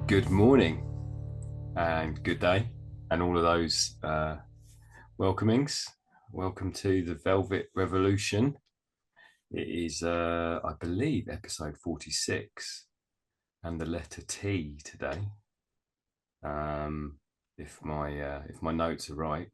Good morning and good day, and all of those welcomings. Welcome to the Velvet Revolution. It is, I believe, episode 46 and the letter T today. Um, if my notes are right.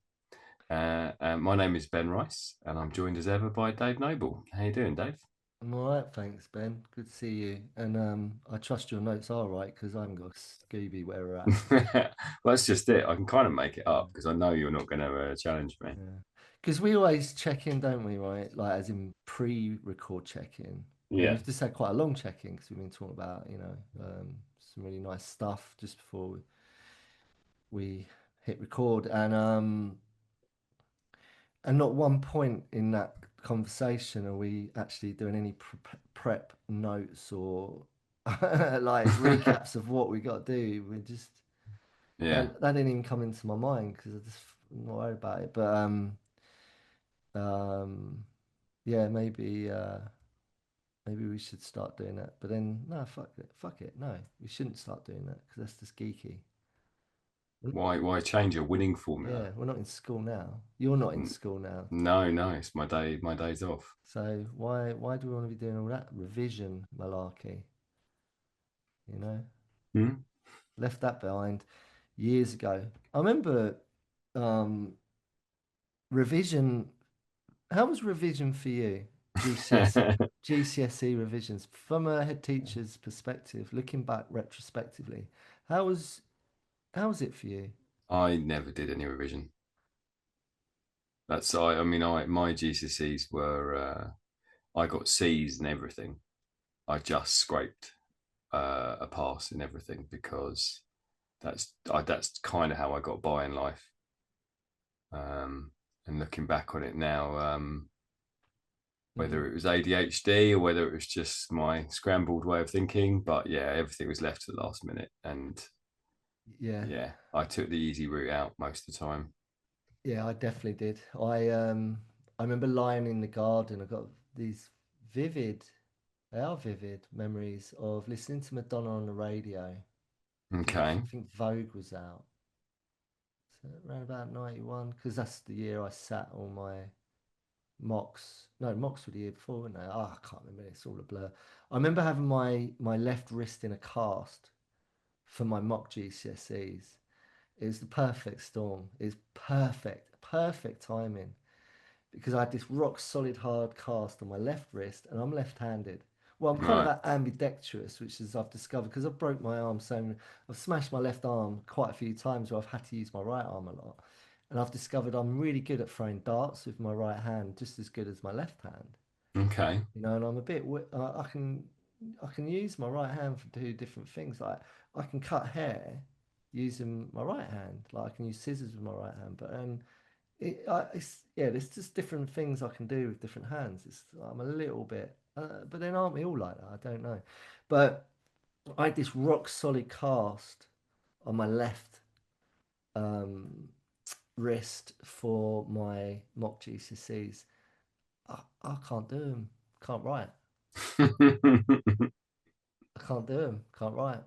My name is Ben Rice, and I'm joined as ever by Dave Noble. How you doing, Dave? I'm all right, thanks, Ben. Good to see you. And I trust your notes are right because I haven't got a Scooby where we're at. Well, that's just it. I can kind of make it up because I know you're not going to challenge me. Yeah. Because we always check in, don't we, right? Like, as in pre-record check-in. And Yeah. we've just had quite a long check-in because we've been talking about, some really nice stuff just before we hit record. And not one point in that conversation are we actually doing any prep notes or like recaps of what we got to do. We're just Yeah. that didn't even come into my mind because I just not worried about it. But um, yeah, maybe we should start doing that. But then no, fuck it. No, we shouldn't start doing that because that's just geeky. Why change a winning Yeah, formula? we're not in school now. You're not in school now. No, no, it's my day's off. So why do we want to be doing all that revision malarkey? You know, Hmm? left that behind years ago. I remember um, revision. How was revision for you? GCSE revisions from a head teacher's perspective, looking back retrospectively. How was how was it for you? I never did any revision. I mean, my GCSEs were I got C's and everything. I just scraped a pass in everything because that's kind of how I got by in life. Um, and looking back on it now, whether Mm, it was ADHD or whether it was just my scrambled way of thinking, but yeah, everything was left to the last minute, and yeah, yeah, I took the easy route out most of the time. yeah, I definitely did. I remember lying in the garden. I got these vivid, they are vivid memories of listening to Madonna on the radio. Okay. I think Vogue was out. So around about 91, because that's the year I sat all my mocks. No, mocks were the year before, weren't they? Oh, I can't remember. It's all a blur. I remember having my left wrist in a cast for my mock GCSEs. It was the perfect storm. It was perfect timing because I had this rock solid hard cast on my left wrist and I'm left-handed. Well, I'm kind of Right. ambidextrous, which is I've discovered because I've broke my arm so I've smashed my left arm quite a few times where I've had to use my right arm a lot. And I've discovered I'm really good at throwing darts with my right hand, just as good as my left hand. Okay. And I'm a bit I can use my right hand for two different things. Like I can cut hair using my right hand. Like I can use scissors with my right hand, but it's yeah, there's just different things I can do with different hands. I'm a little bit, but then aren't we all like that? I don't know. But I had this rock solid cast on my left um, wrist for my mock GCSEs. I can't do them. Can't write. I can't do them. Can't write.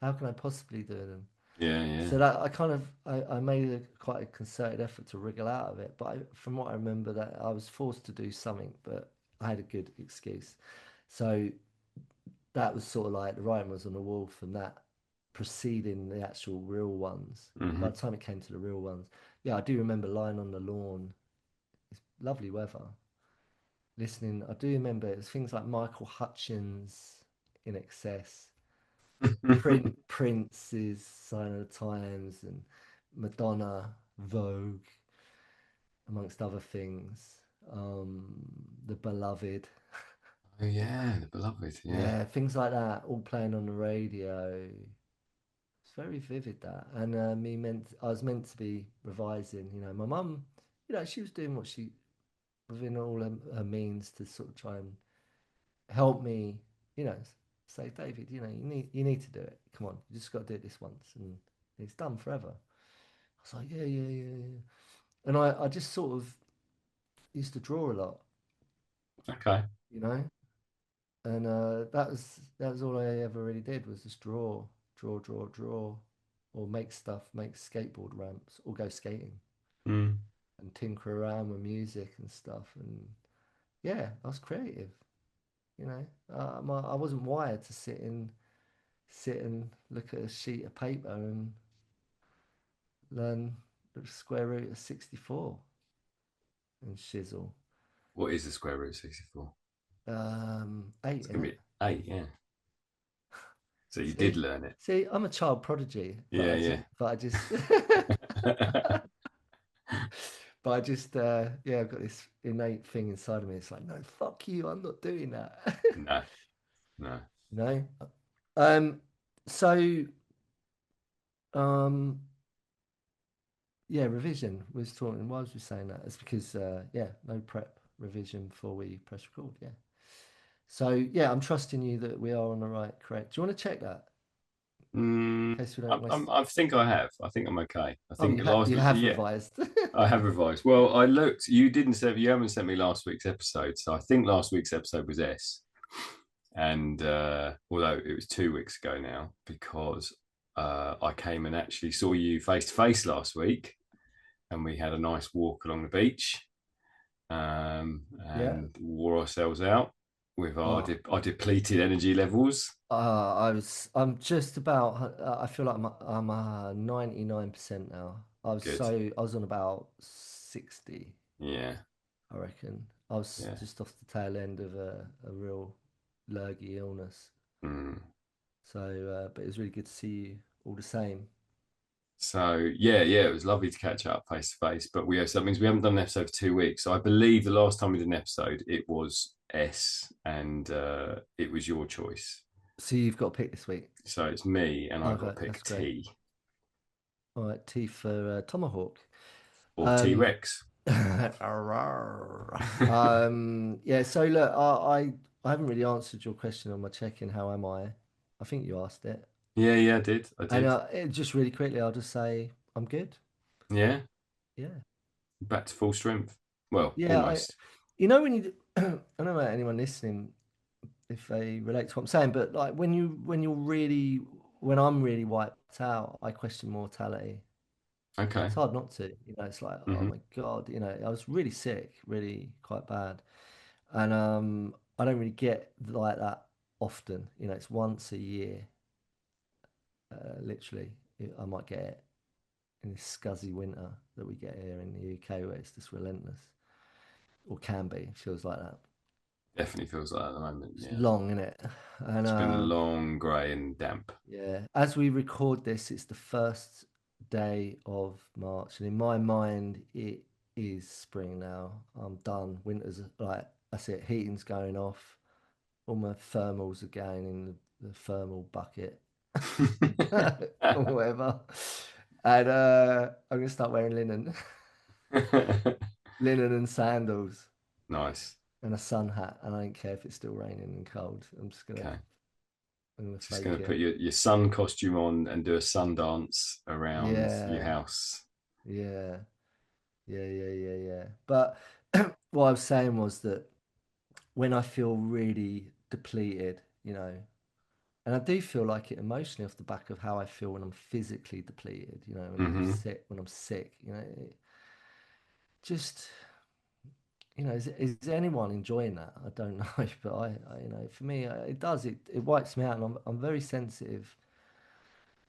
How can I possibly do them? Yeah, yeah. So that I made quite a concerted effort to wriggle out of it. But from what I remember, that I was forced to do something, but I had a good excuse. So that was sort of like the writing was on the wall from that preceding the actual real ones. By Hmm. the time it came to the real ones, yeah, I do remember lying on the lawn. It's lovely weather. Listening, I do remember it was things like Michael Hutchins in excess. Prince's Sign of the Times and Madonna, Vogue, amongst other things. The Beloved, Oh yeah, the beloved. Yeah. yeah, things like that, all playing on the radio. It's very vivid that, and I was meant to be revising. My mum, she was doing what she within all her means to sort of try and help me. You know, say David, you need to do it. Come on, you just got to do it this once, and it's done forever. I was like, yeah, yeah, yeah, yeah. And I just sort of used to draw a lot, Okay. you know, and that was all I ever really did was just draw, draw, or make stuff, make skateboard ramps, or go skating Mm. and tinker around with music and stuff. And yeah, I was creative, you know. I wasn't wired to sit and look at a sheet of paper and learn the square root of 64 and shizzle. What is the square root of 64? Eight It's in gonna it. be eight, yeah. So you did See, learn it. see, I'm a child prodigy, Yeah, yeah. but I just, but I just, yeah, I've got this innate thing inside of me. It's like, no, fuck you, I'm not doing that. No, no. You know? Um, so, um, yeah, revision was talking. Why was we saying that? It's because, yeah, no prep revision before we press record. Yeah. So, yeah, I'm trusting you that we are on the right correct. Do you want to check that Mm, in case we don't waste? I think I have. I think I'm okay. I Oh, think last, you have yeah, revised. I have revised. Well, I looked. You haven't sent me last week's episode, so I think last week's episode was S. And although it was 2 weeks ago now, because I came and actually saw you face to face last week, and we had a nice walk along the beach, Yeah. and wore ourselves out with Oh, our depleted energy levels. I'm just about, I feel like I'm 99% now. Good. I was on about 60, Yeah. I reckon. I was Yeah. just off the tail end of a real lurgy illness. Mm. So, but it was really good to see you all the same. So yeah, it was lovely to catch up face to face. But so that means we haven't done an episode for 2 weeks. So I believe the last time we did an episode, it was S, and it was your choice. So you've got to pick this week. So it's me, and I've got Okay, to pick that's great. T All right, T for Tomahawk. or T Um, Rex. yeah, so look, I haven't really answered your question on my check-in. How am I? I think you asked it. Yeah, I did. I And did. just really quickly, I'll just say I'm good. Yeah, Yeah. back to full strength. Well, Yeah, almost. you know, when I don't know about anyone listening if they relate to what I'm saying, but like when I'm really wiped out, I question mortality. Okay. It's hard not to, you know, it's like, oh Hmm. my God, you know, I was really sick, really quite bad. And I don't really get like that often. You know, it's once a year, literally. I might get it in this scuzzy winter that we get here in the UK where it's just relentless, or can be. It feels like that. Definitely feels like that at the moment. It's Yeah, long, isn't it? And it's been long, grey, and damp. yeah, as we record this, it's the first day of March, and in my mind, it is spring now. I'm done. Winter's like that's it. Heating's going off. All my thermals are going in the thermal bucket or whatever. And I'm gonna start wearing linen, linen and sandals Nice. and a sun hat. And I don't care if it's still raining and cold. Okay. I'm gonna Just going fake to put it. your sun costume on and do a sun dance around your Yeah, house. yeah, yeah. But what I was saying was that when I feel really depleted, you know, and I do feel like it emotionally off the back of how I feel when I'm physically depleted, you know, Hmm. when I'm sick, you know, just, you know, is anyone enjoying that? I don't know, but you know, for me, it does, it wipes me out and I'm very sensitive.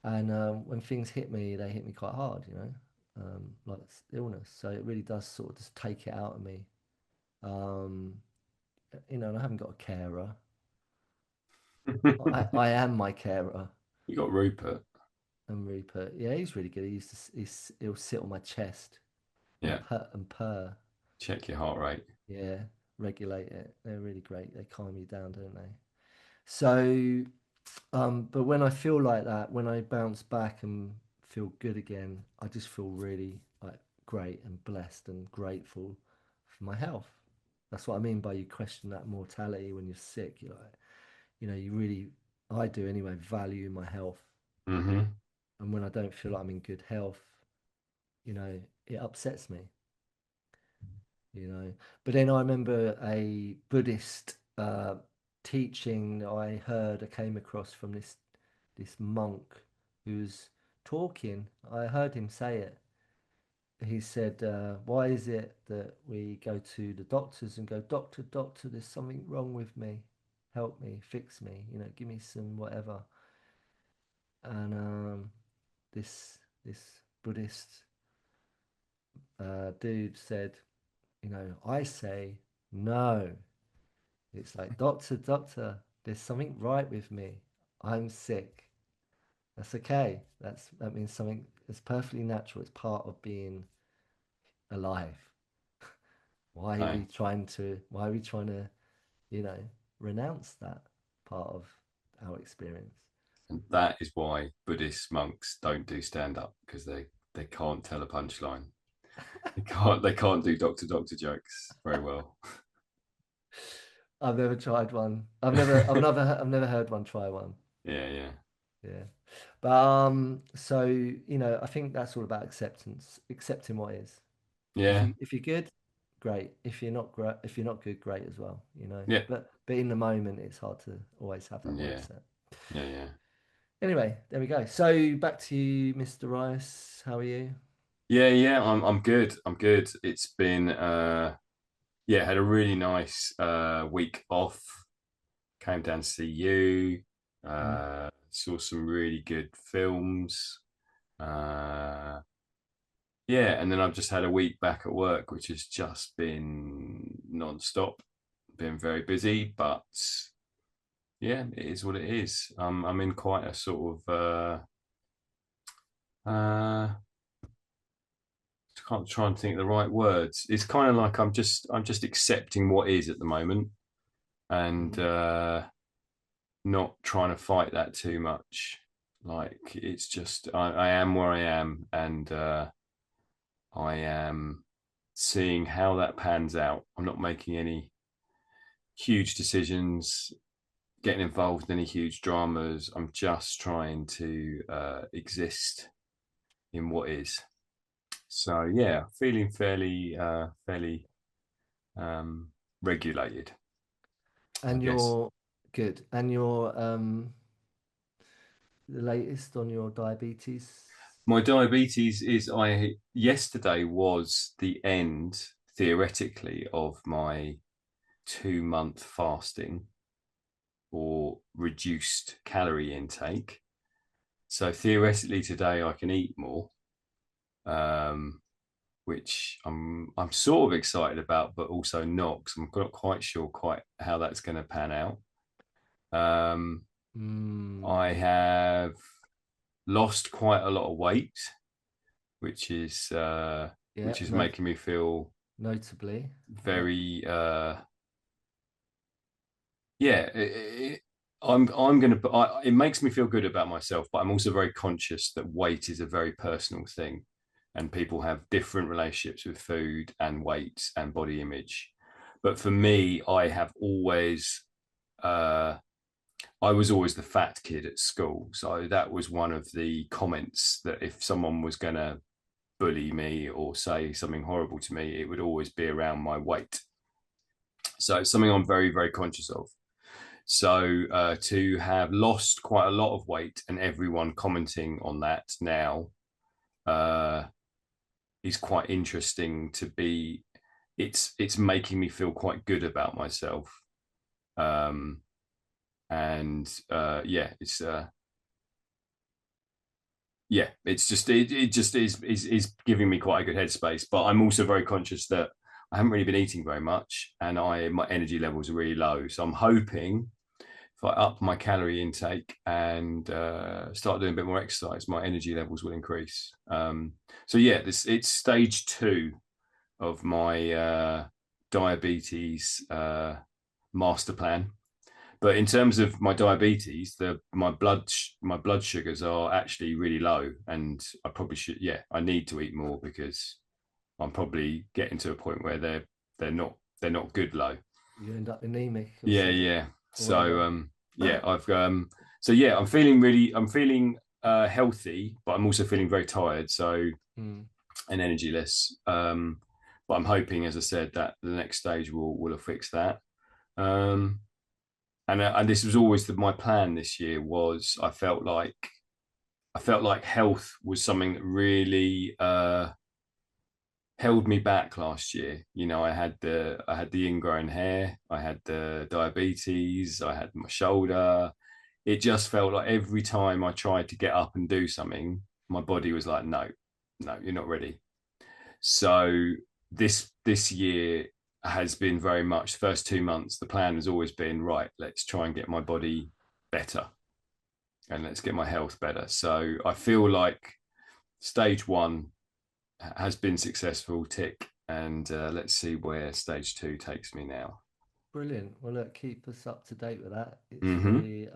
And when things hit me, they hit me quite hard, you know, like illness. So it really does sort of just take it out of me. Um, you know, and I haven't got a carer. I am my carer. You got Rupert. And Rupert, yeah, he's really good. He'll sit on my chest Yeah. and purr. Check your heart rate. Yeah, regulate it. They're really great. They calm you down, don't they? So, but when I feel like that, when I bounce back and feel good again, I just feel really like great and blessed and grateful for my health. That's what I mean by you question that mortality when you're sick. You're like, you know, you really, I do anyway, value my health. Hmm. And when I don't feel like I'm in good health, you know, it upsets me, you know. But then I remember a Buddhist teaching that I heard, I came across from this monk. who was talking. I heard him say it. He said, "Why is it that we go to the doctors and go, doctor, doctor, there's something wrong with me. Help me, fix me, give me some whatever." And this Buddhist dude said, I say no. It's like, doctor, doctor, there's something right with me. I'm sick. That's okay. That means something that's perfectly natural. It's part of being alive. No. Why are we trying to, you know, renounce that part of our experience? And that is why Buddhist monks don't do stand up, because they can't tell a punchline. They can't do doctor jokes very well. I've never tried one. I've never heard one try one. Yeah, yeah. Yeah. But so, I think that's all about acceptance, accepting what is. Yeah. If you're good, great. If you're not good, great as well, Yeah. But in the moment it's hard to always have that Yeah. mindset. Yeah. Yeah. Anyway, there we go. So back to you, Mr. Rice. How are you? Yeah, yeah, I'm good. I'm good. It's been yeah, had a really nice week off. Came down to see you. Mm. Saw some really good films. Uh yeah, and then I've just had a week back at work, which has just been non-stop. Been very busy, but yeah, it is what it is. I'm in quite a sort of can't try and think of the right words. It's kind of like I'm just accepting what is at the moment, and Mm. not trying to fight that too much. Like it's just I am where I am, and I am seeing how that pans out. I'm not making any huge decisions, getting involved in any huge dramas. I'm just trying to exist in what is. So yeah, feeling fairly regulated, I And guess. you're good. And you're the latest on your diabetes. My diabetes is I yesterday was the end theoretically of my 2 month fasting or reduced calorie intake. So theoretically today I can eat more, um, which I'm sort of excited about, but also not, because I'm not quite sure quite how that's going to pan out. Um, Mm. I have lost quite a lot of weight, which is Yeah, making me feel notably. Yeah. very yeah. I'm gonna. It makes me feel good about myself, but I'm also very conscious that weight is a very personal thing, and people have different relationships with food and weight and body image. But for me, I was always the fat kid at school, so that was one of the comments that if someone was going to bully me or say something horrible to me, it would always be around my weight. So it's something I'm very, very conscious of. So to have lost quite a lot of weight and everyone commenting on that now uh, is quite interesting to be. It's making me feel quite good about myself. Um, and yeah, it's just it just is giving me quite a good headspace. But I'm also very conscious that I haven't really been eating very much, and my energy levels are really low. So I'm hoping if I up my calorie intake and start doing a bit more exercise, my energy levels will increase. So yeah, it's stage 2 of my diabetes master plan. But in terms of my diabetes, my blood sugars are actually really low, and I probably should. Yeah, I need to eat more because I'm probably getting to a point where they're not good low. You end up anemic or Yeah, something yeah. or So whatever. yeah, I'm feeling healthy, but I'm also feeling very tired. So Mm. and energyless. But I'm hoping, as I said, that the next stage will affix that. Um, and this was always my plan this year. Was I felt like I felt like health was something that really held me back last year. You know, I had the ingrown hair, I had the diabetes, I had my shoulder. It just felt like every time I tried to get up and do something, my body was like, no, no, you're not ready. So this year has been very much the first 2 months. The plan has always been right. Let's try and get my body better and let's get my health better. So I feel like stage one has been successful, tick, and let's see where stage two takes me now. Brilliant. Well, look, keep us up to date with that. It's Mm-hmm. really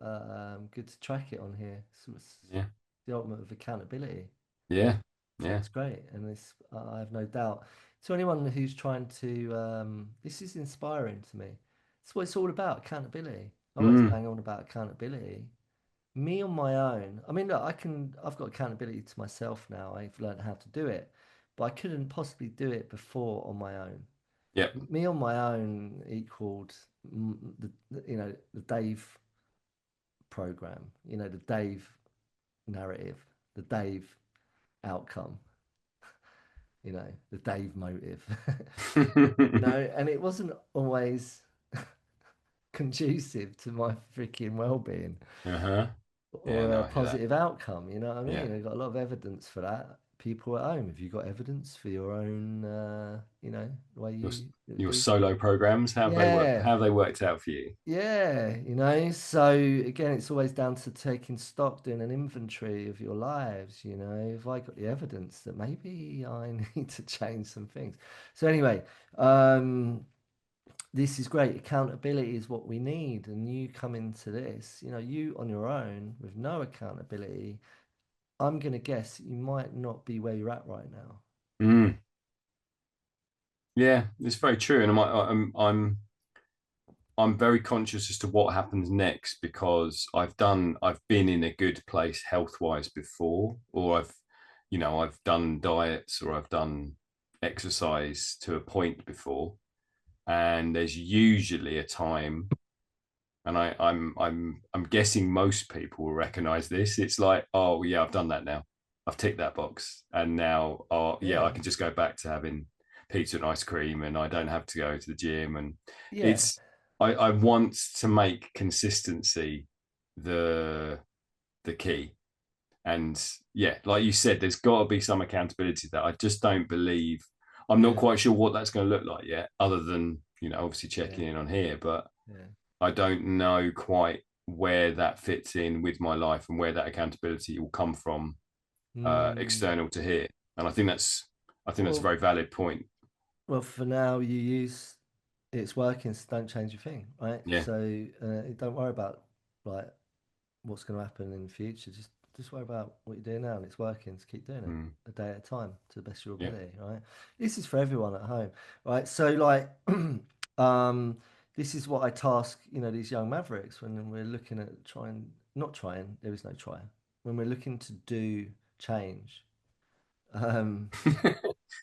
good to track it on here. It's Yeah, the ultimate of accountability. yeah, I think yeah. it's great, and I have no doubt. To anyone who's trying to, this is inspiring to me. It's what it's all about, accountability. I always Mm, bang on about accountability. Me on my own. I mean, look, I've got accountability to myself now. I've learned how to do it, but I couldn't possibly do it before on my own. yeah. Me on my own equaled the Dave program, the Dave narrative, the Dave outcome, the Dave motive. And it wasn't always conducive to my freaking well-being Uh-huh. Yeah, or no, a I hear that. positive outcome. You know what I Yeah. mean? I've got a lot of evidence for that. People at home, have you got evidence for your own, the way Your you your do stuff? solo programs, how have they work? Yeah, How have they worked out for you? yeah, so again, it's always down to taking stock, doing an inventory of your lives. If I got the evidence that maybe I need to change some things. So anyway, um, this is great. Accountability is what we need, and you come into this, you on your own with no accountability. I'm gonna guess you might not be where you're at right now. Mm. Yeah, it's very true, and I'm very conscious as to what happens next because I've been in a good place health wise before, or I've done diets or I've done exercise to a point before, and there's usually a time, and I'm guessing most people will recognize this. It's like, oh yeah, I've done that now. I've ticked that box, and now, oh yeah, I Yeah, can just go back to having pizza and ice cream, and I don't have to go to the gym. And yeah, it's I want to make consistency the the key. And yeah, like you said, there's got to be some accountability that I just don't believe. I'm not yeah, quite sure what that's going to look like yet, other than obviously yeah, checking in on here, but yeah. I don't know quite where that fits in with my life and where that accountability will come from Mm, external to here. And I think that's a well, very valid point. well, for now, you use it's working, so don't change a thing, right? Yeah. So don't worry about like what's going to happen in the future. Just worry about what you're doing now, and it's working. So keep doing it Mm, a day at a time to the best of your yeah. ability, right? This is for everyone at home, right? So like, um, this is what I task these young mavericks when we're looking at trying, not trying. There is no try when we're looking to do change. Um,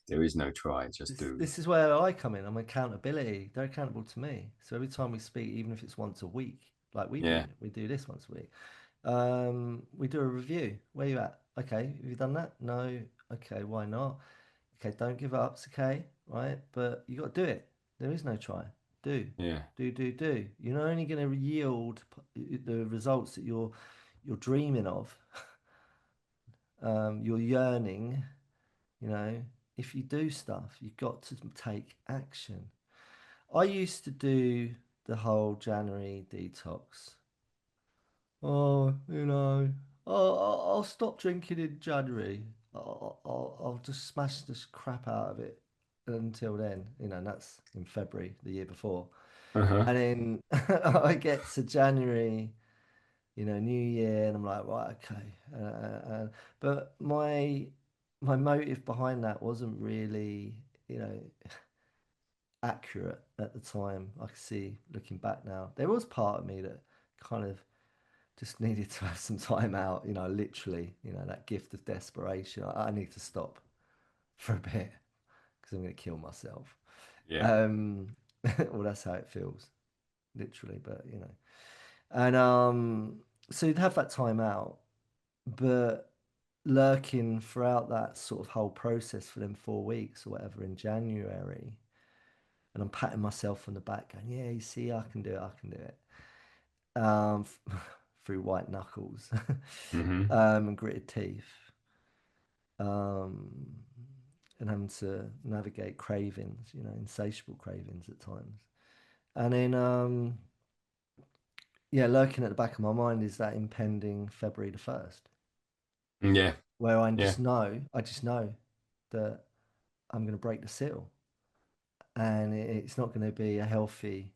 There is no try, just this do. this is where I come in. I'm accountability. They're accountable to me. So every time we speak, even if it's once a week, like Yeah. we do this once a week. We do a review. Where you at? Okay, have you done that? No. Okay, why not? Okay, don't give up. It's okay, right? But you got to do it. There is no try. Do, Yeah. do. You're not only going to yield the results that you're dreaming of, you're yearning. You know, if you do stuff, you've got to take action. I used to do the whole January detox. Oh, I'll stop drinking in January. I'll just smash this crap out of it until then. And that's in February the year before. Uh-huh. And then I get to January, New Year, and I'm like, right, okay. But my motive behind that wasn't really, you know, accurate at the time. I can see looking back now. There was part of me that kind of just needed to have some time out, literally, that gift of desperation. I need to stop for a bit because I'm going to kill myself. Yeah. Um, well, that's how it feels, literally, but. And so you'd have that time out, but lurking throughout that sort of whole process for them 4 weeks or whatever in January. And I'm patting myself on the back, going, "Yeah, you see, I can do it. I can do it." Um, through white knuckles, Hmm. and gritted teeth, um, and having to navigate cravings, insatiable cravings at times. And then, yeah, lurking at the back of my mind is that impending February the 1st, Yeah, where yeah, I just know that I'm going to break the seal, and it's not going to be a healthy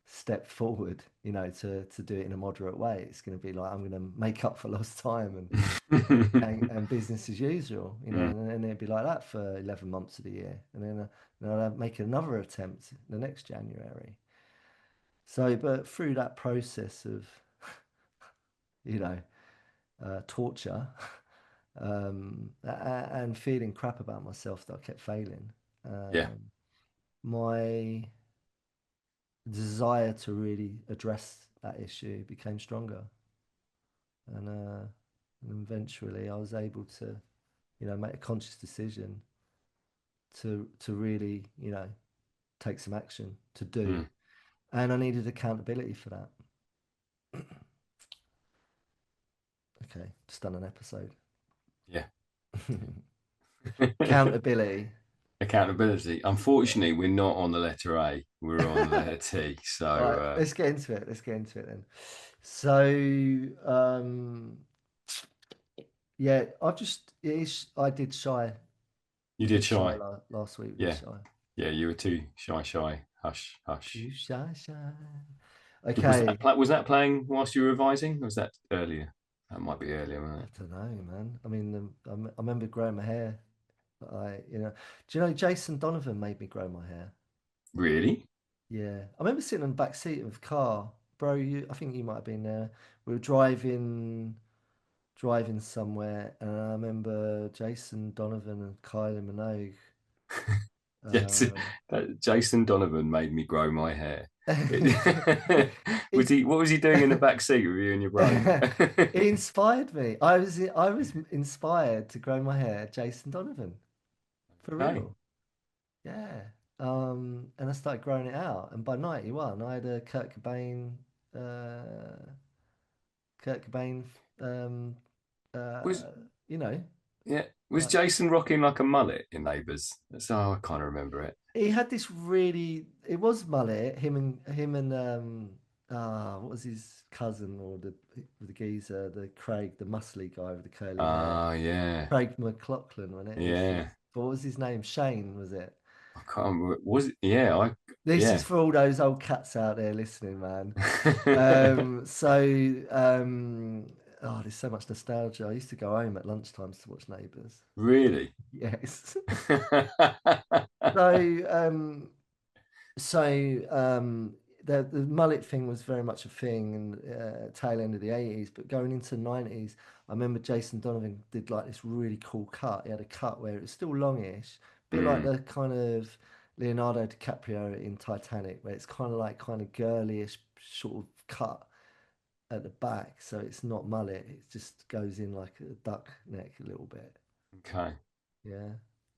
step forward, to do it in a moderate way. It's going to be like I'm going to make up for lost time and business as usual, mm, and it'd be like that for 11 months of the year, and then I'd make another attempt the next January. So, but through that process of, you know, torture, and feeling crap about myself that I kept failing, yeah, my desire to really address that issue became stronger, and eventually I was able to, make a conscious decision to really, take some action to do, mm, and I needed accountability for that. Okay, just done an episode. yeah. Accountability. Accountability. Yeah. Unfortunately, we're not on the letter A. We're on the letter T. So, All right, let's get into it. Let's get into it then. So, yeah, I did shy. you I did did shy shy. last week. We did Yeah, shy. yeah. You were too shy, shy. Hush, hush. Too shy, shy. Was Okay. that was that playing whilst you were revising? Or was that earlier? That might be earlier, wasn't I it? don't know, man. I mean, I remember growing my hair. Do you know Jason Donovan made me grow my hair? Really? Yeah, I remember sitting in the back seat of a car, bro. I think you might have been there. We were driving somewhere, and I remember Jason Donovan and Kylie Minogue. Yes. Uh, Jason Donovan made me grow my hair. Was it he? What was he doing in the back seat with you and your bro? it inspired me. I was inspired to grow my hair, Jason Donovan, for Okay. real. Yeah. And I started growing it out, and by 91, I had a uh, Kurt Cobain, um, Was you know, Yeah. Was like Jason rocking like a mullet in Neighbours? That's how I kind of remember it. he had this really. It was mullet. Him and what was his cousin or the geezer, the Craig, the muscly guy with the curly hair, Yeah. Craig McLaughlin, wasn't it? Yeah. But what was his name? Shane, was it? I can't remember. Was it? Yeah. This is Yeah. for all those old cats out there listening, man. So, oh, there's so much nostalgia. I used to go home at lunchtimes to watch Neighbours. Really? Yes. So, so the mullet thing was very much a thing in tail end of the 80s, but going into the 90s, I remember Jason Donovan did like this really cool cut. He had a cut where it was still longish, a bit like Mm, the kind of Leonardo DiCaprio in Titanic, where it's kind of girlyish sort of cut at the back, so it's not mullet. It just goes in like a duck neck a little bit. okay. Yeah,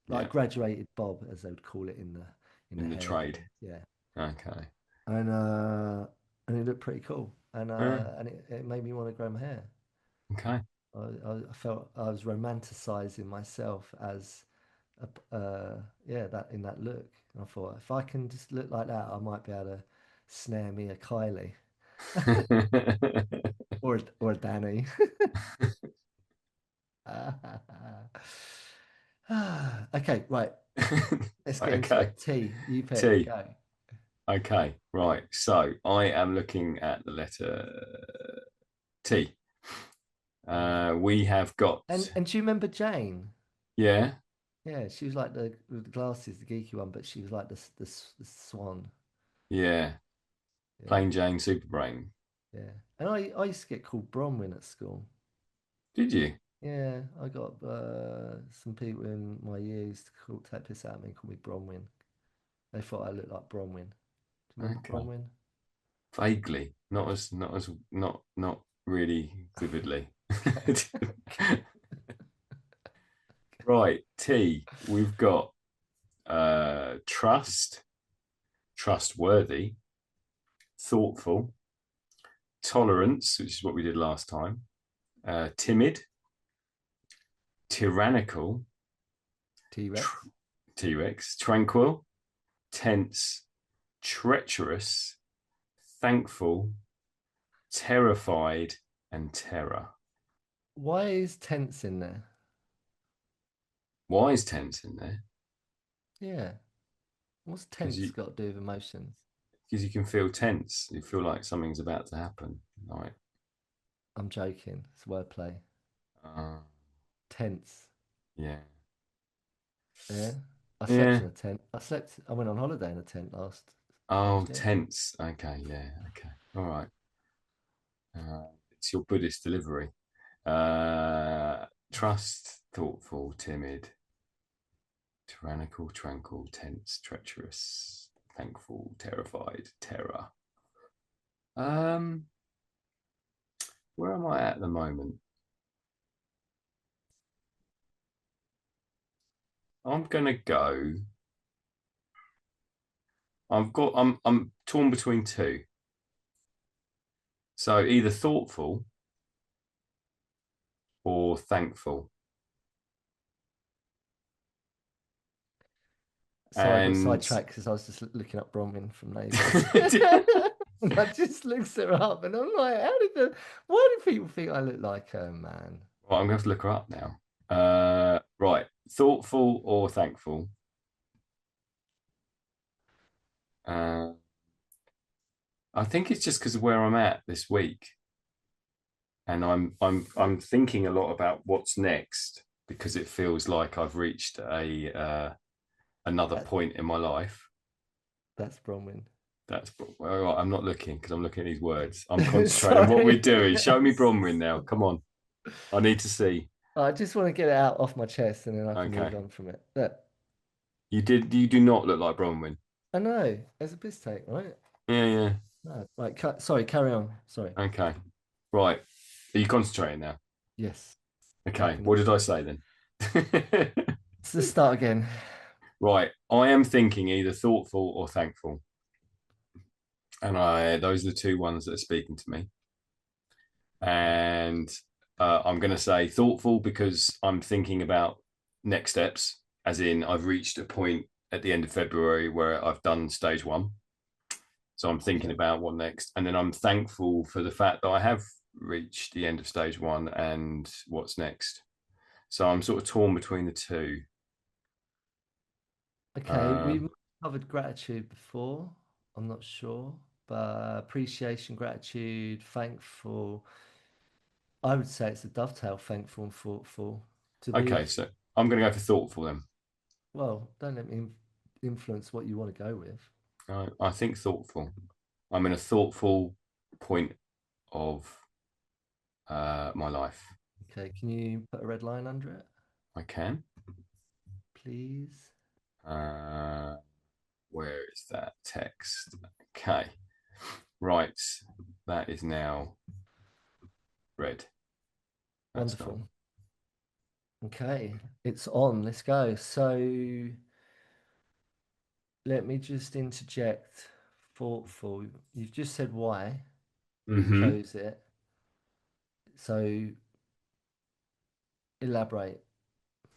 like Yeah. graduated bob, as they would call it in the In the hair trade. game. Yeah, Okay. and uh, and it looked pretty cool, and Uh, it made me want to grow my hair. okay. I felt I was romanticizing myself as yeah, that in that look. And I thought if I can just look like that, I might be able to snare me a Kylie or a Danny. Okay, right. Let's get into Okay. it. T, you pick. T. Go. Okay. Right. So I am looking at the letter T. We have got, And do you remember Jane? yeah, Yeah, she was like the with the glasses, the geeky one, but she was like the swan. yeah, Yeah, plain Jane Superbrain. yeah. And I used to get called Bronwyn at school. Did you? Yeah, I got some people in my year used to take piss out of me and call me Bronwyn. They thought I looked like Bronwyn. Do you remember Okay. Bronwyn? Vaguely, not really vividly. Okay. Okay. Right, T. We've got trust, trustworthy, thoughtful, tolerance, which is what we did last time, timid, tyrannical, T-Rex. T Rex, tranquil, tense, treacherous, thankful, terrified, and terror. Why is tense in there? Why is tense in there? Yeah. What's Because tense got to do with emotions? you can feel tense. You feel like something's about to happen. Like, I'm joking. It's wordplay. uh, Tense. yeah, Yeah. I slept yeah. in a tent. I went on holiday in a tent Oh, last year. tense. Okay, yeah, okay, all right. It's your Buddhist delivery. Trust, thoughtful, timid, tyrannical, tranquil, tense, treacherous, thankful, terrified, terror. Um, where am I at the moment? I'm gonna go. I'm torn between two. So either thoughtful or thankful. Sorry, I got And sidetracked because I was just looking up Bronwyn from Neighbours. And I just looked her up and I'm like, why do people think I look like her, man? well, I'm gonna have to look her up now. Right, thoughtful or thankful. Uh, I think it's just because of where I'm at this week, and I'm thinking a lot about what's next because it feels like I've reached a another That, point in my life. that's Bronwyn. That's well, I'm not looking because I'm looking at these words. I'm concentrating on what we're Sorry. doing. Show me Bronwyn now. Come on, I need to see. I just want to get it out off my chest and then I can move Okay, on from it. Look, you do not look like Bronwyn. I know, there's a piss take, right? Yeah, yeah. No, right, sorry, carry on. Sorry. Okay, right. Are you concentrating now? Yes, I Okay, can. what did I say then? Let's start again. Right, I am thinking either thoughtful or thankful, and I those are the two ones that are speaking to me. And I'm going to say thoughtful because I'm thinking about next steps, as in I've reached a point at the end of February where I've done stage one, so I'm thinking Yeah. about what next, and then I'm thankful for the fact that I have reached the end of stage one and what's next. So I'm sort of torn between the two. Okay, Uh, we covered gratitude before. I'm not sure, but appreciation, gratitude, thankful. I would say it's a dovetail, thankful and thoughtful. To okay, be, so I'm going to go for thoughtful then. well, don't let me influence what you want to go with. I think thoughtful. I'm in a thoughtful point of my life. Okay, can you put a red line under it, I can. please? Uh, where is that text? Okay, right. That is now red. That's not. Wonderful. Okay, it's on. Let's go. So let me just interject. Thoughtful. You've just said why you Mm-hmm. chose it. So elaborate.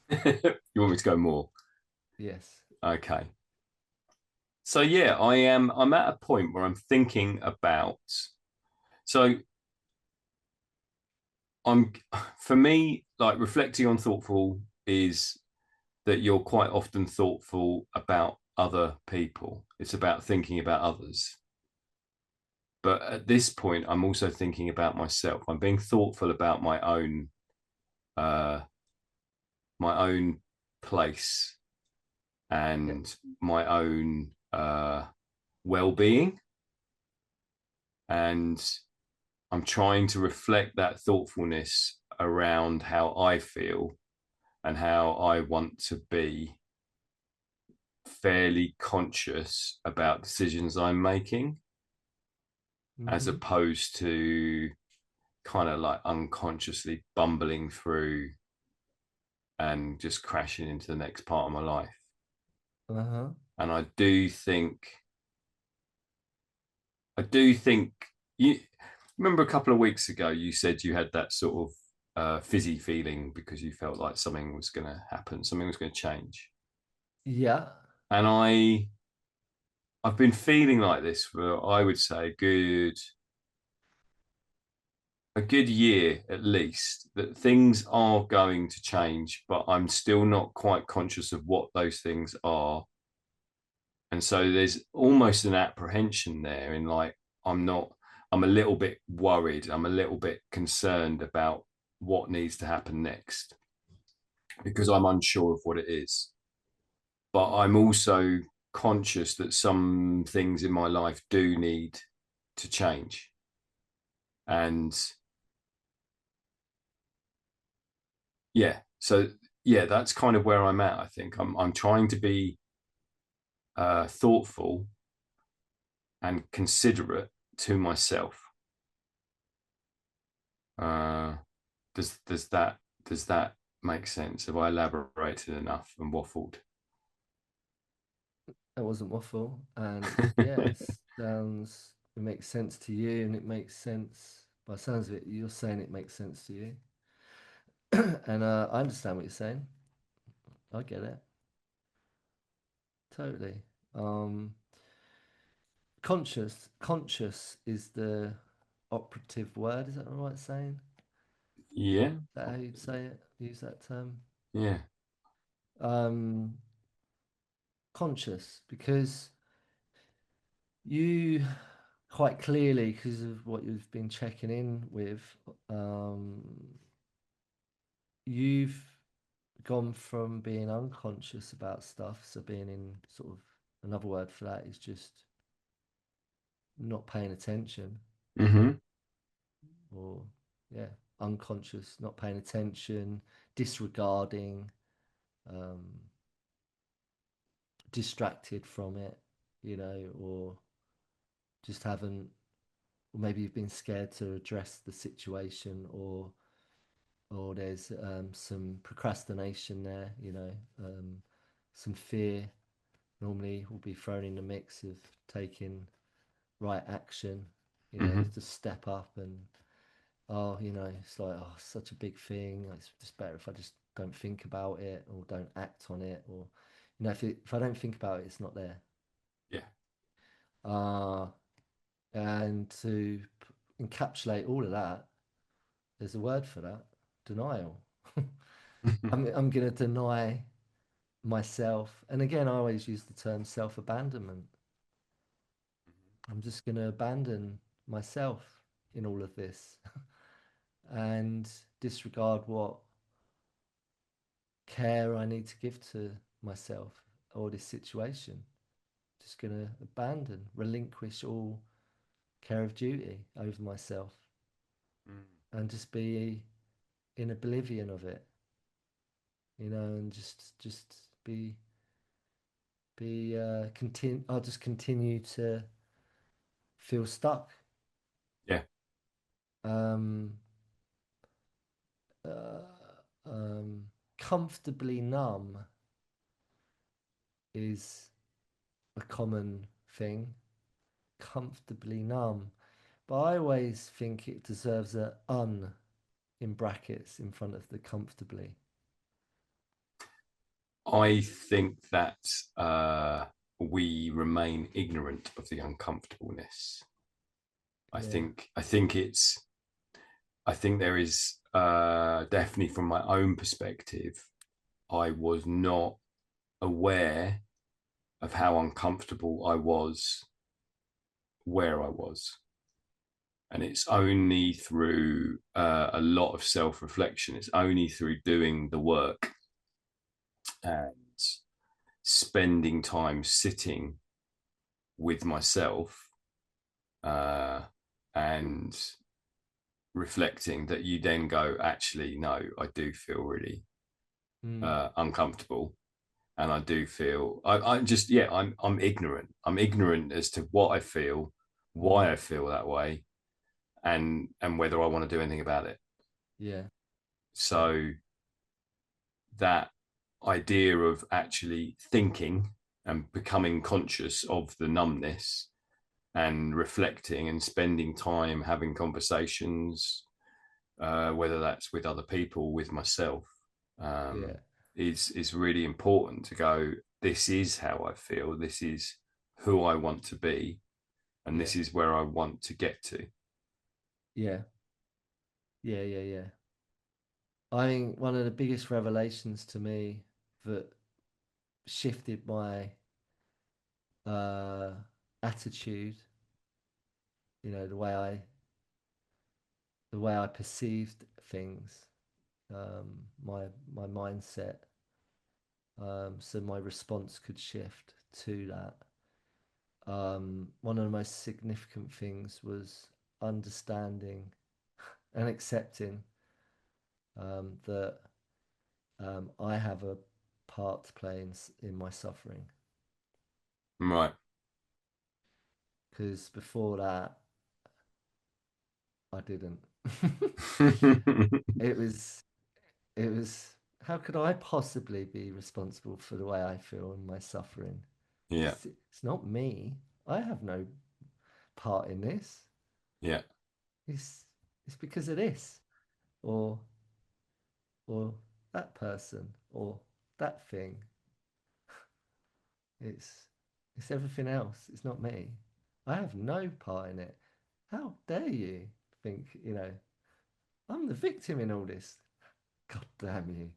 You want me to go more? Yes. Okay. So yeah, I'm at a point where I'm thinking about. So I'm for me, like reflecting on thoughtful is that you're quite often thoughtful about other people. It's about thinking about others. But at this point, I'm also thinking about myself. I'm being thoughtful about uh, my own place Yeah. and my own well-being, and I'm trying to reflect that thoughtfulness around how I feel and how I want to be fairly conscious about decisions I'm making, as Mm-hmm. opposed to kind of like unconsciously bumbling through and just crashing into the next part of my life. Uh-huh. And I do think you remember a couple of weeks ago you said you had that sort of fizzy feeling because you felt like something was going to happen, something was going to change. Yeah. And I've been feeling like this for, I would say, a good year at least, that things are going to change, but I'm still not quite conscious of what those things are. And so there's almost an apprehension there in like, I'm not, I'm a little bit worried, I'm a little bit concerned about what needs to happen next because I'm unsure of what it is. But I'm also conscious that some things in my life do need to change. And yeah, so yeah, that's kind of where I'm at. I think I'm trying to be thoughtful and considerate to myself. Uh, does that make sense? Have I elaborated enough and waffled? That wasn't waffle. And yeah, it makes sense to you and it makes sense by the sounds of it, you're saying it makes sense to you. And I understand what you're saying. I get it. Totally. Um, conscious is the operative word, is that the right saying? Yeah, Is that how you'd say it? Use that term? yeah. Um, conscious, because you quite clearly, because of what you've been checking in with, um, you've gone from being unconscious about stuff, so being in sort of another word for that is just not paying attention, Mm-hmm. or yeah, unconscious, not paying attention, disregarding, um, distracted from it, or just haven't, or maybe you've been scared to address the situation, or there's some procrastination there, some fear normally will be thrown in the mix of taking right action, Mm-hmm. to step up and, oh, it's like, oh, such a big thing. It's just better if I just don't think about it or don't act on it, or, if I don't think about it, it's not there. Yeah. Uh, and to encapsulate all of that, there's a word for that: denial. I'm going to deny myself. And again, I always use the term self abandonment. I'm just going to abandon myself in all of this and disregard what care I need to give to myself or this situation. Just going to abandon, relinquish all care of duty over myself and just be in oblivion of it, and just continue. I'll just continue to feel stuck. Yeah. Um, uh, Comfortably numb is a common thing. Comfortably numb. But I always think it deserves a un in brackets in front of the comfortably. I think that we remain ignorant of the uncomfortableness. I Yeah. think I think it's I think there is definitely from my own perspective, I was not aware of how uncomfortable I was where I was. And it's only through a lot of self reflection, it's only through doing the work and spending time sitting with myself uh, and reflecting that you then go, actually, no, I do feel really Mm, uncomfortable. And I do feel I just yeah I'm ignorant. I'm ignorant as to what I feel, mm, why I feel that way, and whether I want to do anything about it. yeah. Yeah. So that idea of actually thinking and becoming conscious of the numbness and reflecting and spending time having conversations, whether that's with other people, with myself, Yeah, is really important to go. This is how I feel. This is who I want to be, and yeah, this is where I want to get to. yeah, yeah. I think one of the biggest revelations to me that shifted my uh, attitude, the way I perceived things, my mindset, so my response could shift to that. One of the most significant things was understanding and accepting that I have a part to play in my suffering. Right. Because before that, I didn't. it was, it was, how could I possibly be responsible for the way I feel and my suffering? Yeah. It's not me. I have no part in this. Yeah. It's, it's because of this, or, or that person, or that thing. It's it's everything else. It's not me. I have no part in it. How dare you think, I'm the victim in all this. God damn you.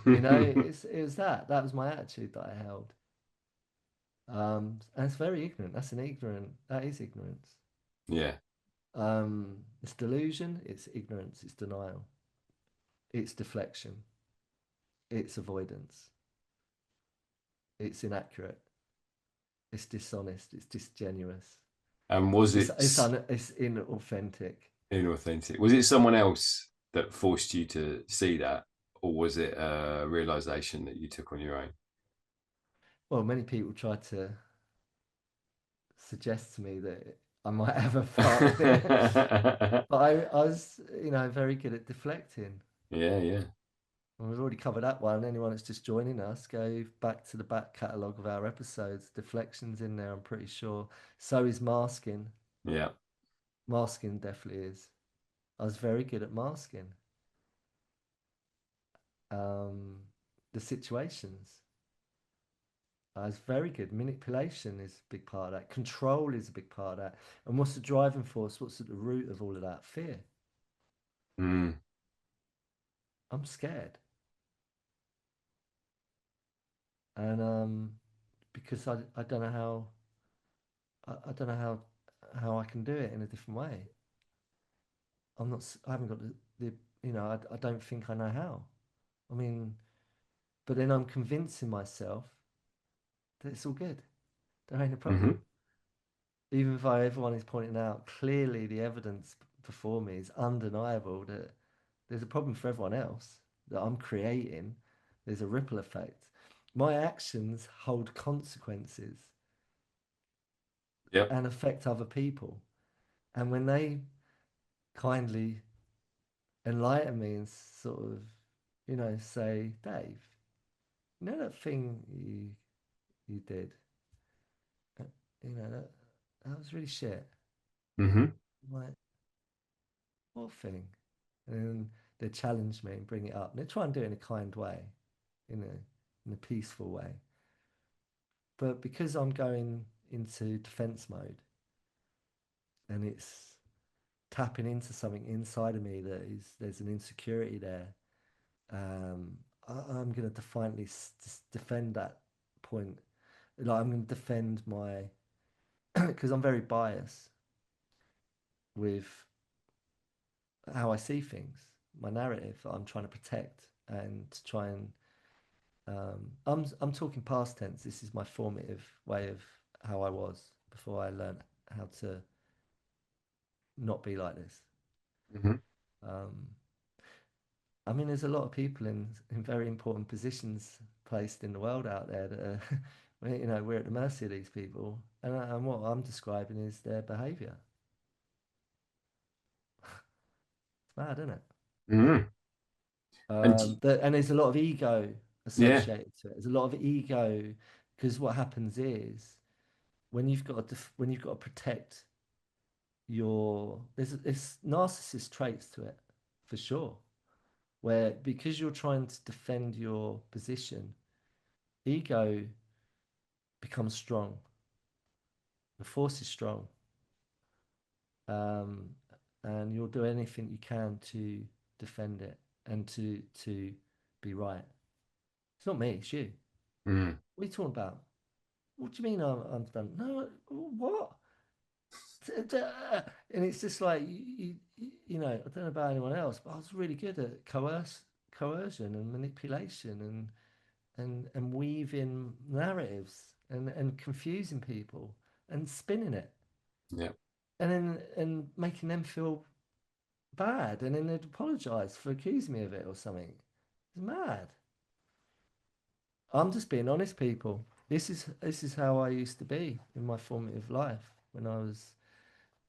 It was that. That was my attitude that I held. And it's very ignorant. That is ignorance. Yeah. It's delusion, it's ignorance, it's denial, it's deflection, it's avoidance, it's inaccurate, it's dishonest, it's disingenuous. And was It's it it's inauthentic. inauthentic? Was it someone else that forced you to see that, or was it a realization that you took on your own? Well, many people try to suggest to me that I might have a part in it, but I was, very good at deflecting. Yeah, yeah, And we've already covered that one. Anyone that's just joining us, go back to the back catalogue of our episodes. Deflection's in there, I'm pretty sure. So is masking. yeah. Masking definitely is. I was very good at masking um, the situations. It's very good. Manipulation is a big part of that. Control is a big part of that. And what's the driving force? What's at the root of all of that? Fear. Mm, I'm scared. And because I don't know I don't know how I can do it in a different way. I haven't got I don't think I know how. I mean, but then I'm convincing myself that it's all good. There ain't a problem. hmm. Even if everyone is pointing out clearly the evidence before me is undeniable that there's a problem for everyone else that I'm creating. There's a ripple effect. My actions hold consequences Yep. and affect other people. And when they kindly enlighten me and sort of, say, Dave, that thing you did, uh, that was really shit. Hmm. I'm like, what thing? And then they challenge me and bring it up. And they try and do it in a kind way, in a peaceful way. But because I'm going into defense mode and it's tapping into something inside of me there's an insecurity there. I'm going to defiantly defend that point. Like I'm going to defend my because I'm very biased with how I see things, my narrative that I'm trying to protect and to try and I'm talking past tense. This is my formative way of how I was before I learned how to not be like this. Hmm. Um, I mean, there's a lot of people in very important positions placed in the world out there that are, we're at the mercy of these people, and what I'm describing is their behaviour. It's mad, isn't it? Hmm. And And there's a lot of ego yeah, associated to it. There's a lot of ego because what happens is when you've got to protect there's narcissist traits to it for sure. Where because you're trying to defend your position, ego becomes strong. The force is strong, um, and you'll do anything you can to defend it and to be right. It's not me, it's you. mm, What are you talking about? What do you mean I'm done? No, what? And it's just like you know, I don't know about anyone else, but I was really good at coercion and manipulation and weaving narratives and confusing people and spinning it yeah, and making them feel bad and then they'd apologize for accusing me of it or something. It's mad. I'm just being honest, people. This is how I used to be in my formative life when I was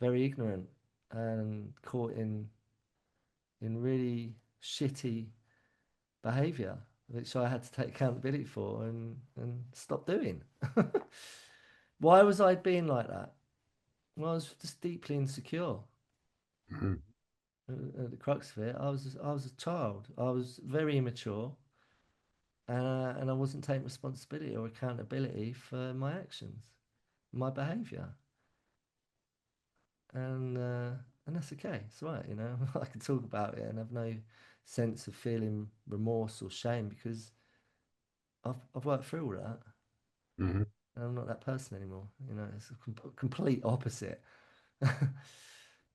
very ignorant and caught in really shitty behavior, which I had to take accountability for and stop doing. Why was I being like that? Well, I was just deeply insecure. mm, At the crux of it, I was a child. I was very immature, and I wasn't taking responsibility or accountability for my actions, my behaviour, and and that's okay. It's right, you know. I can talk about it and have no sense of feeling remorse or shame because I've worked through all that. mm, And I'm not that person anymore. You know, it's a complete opposite.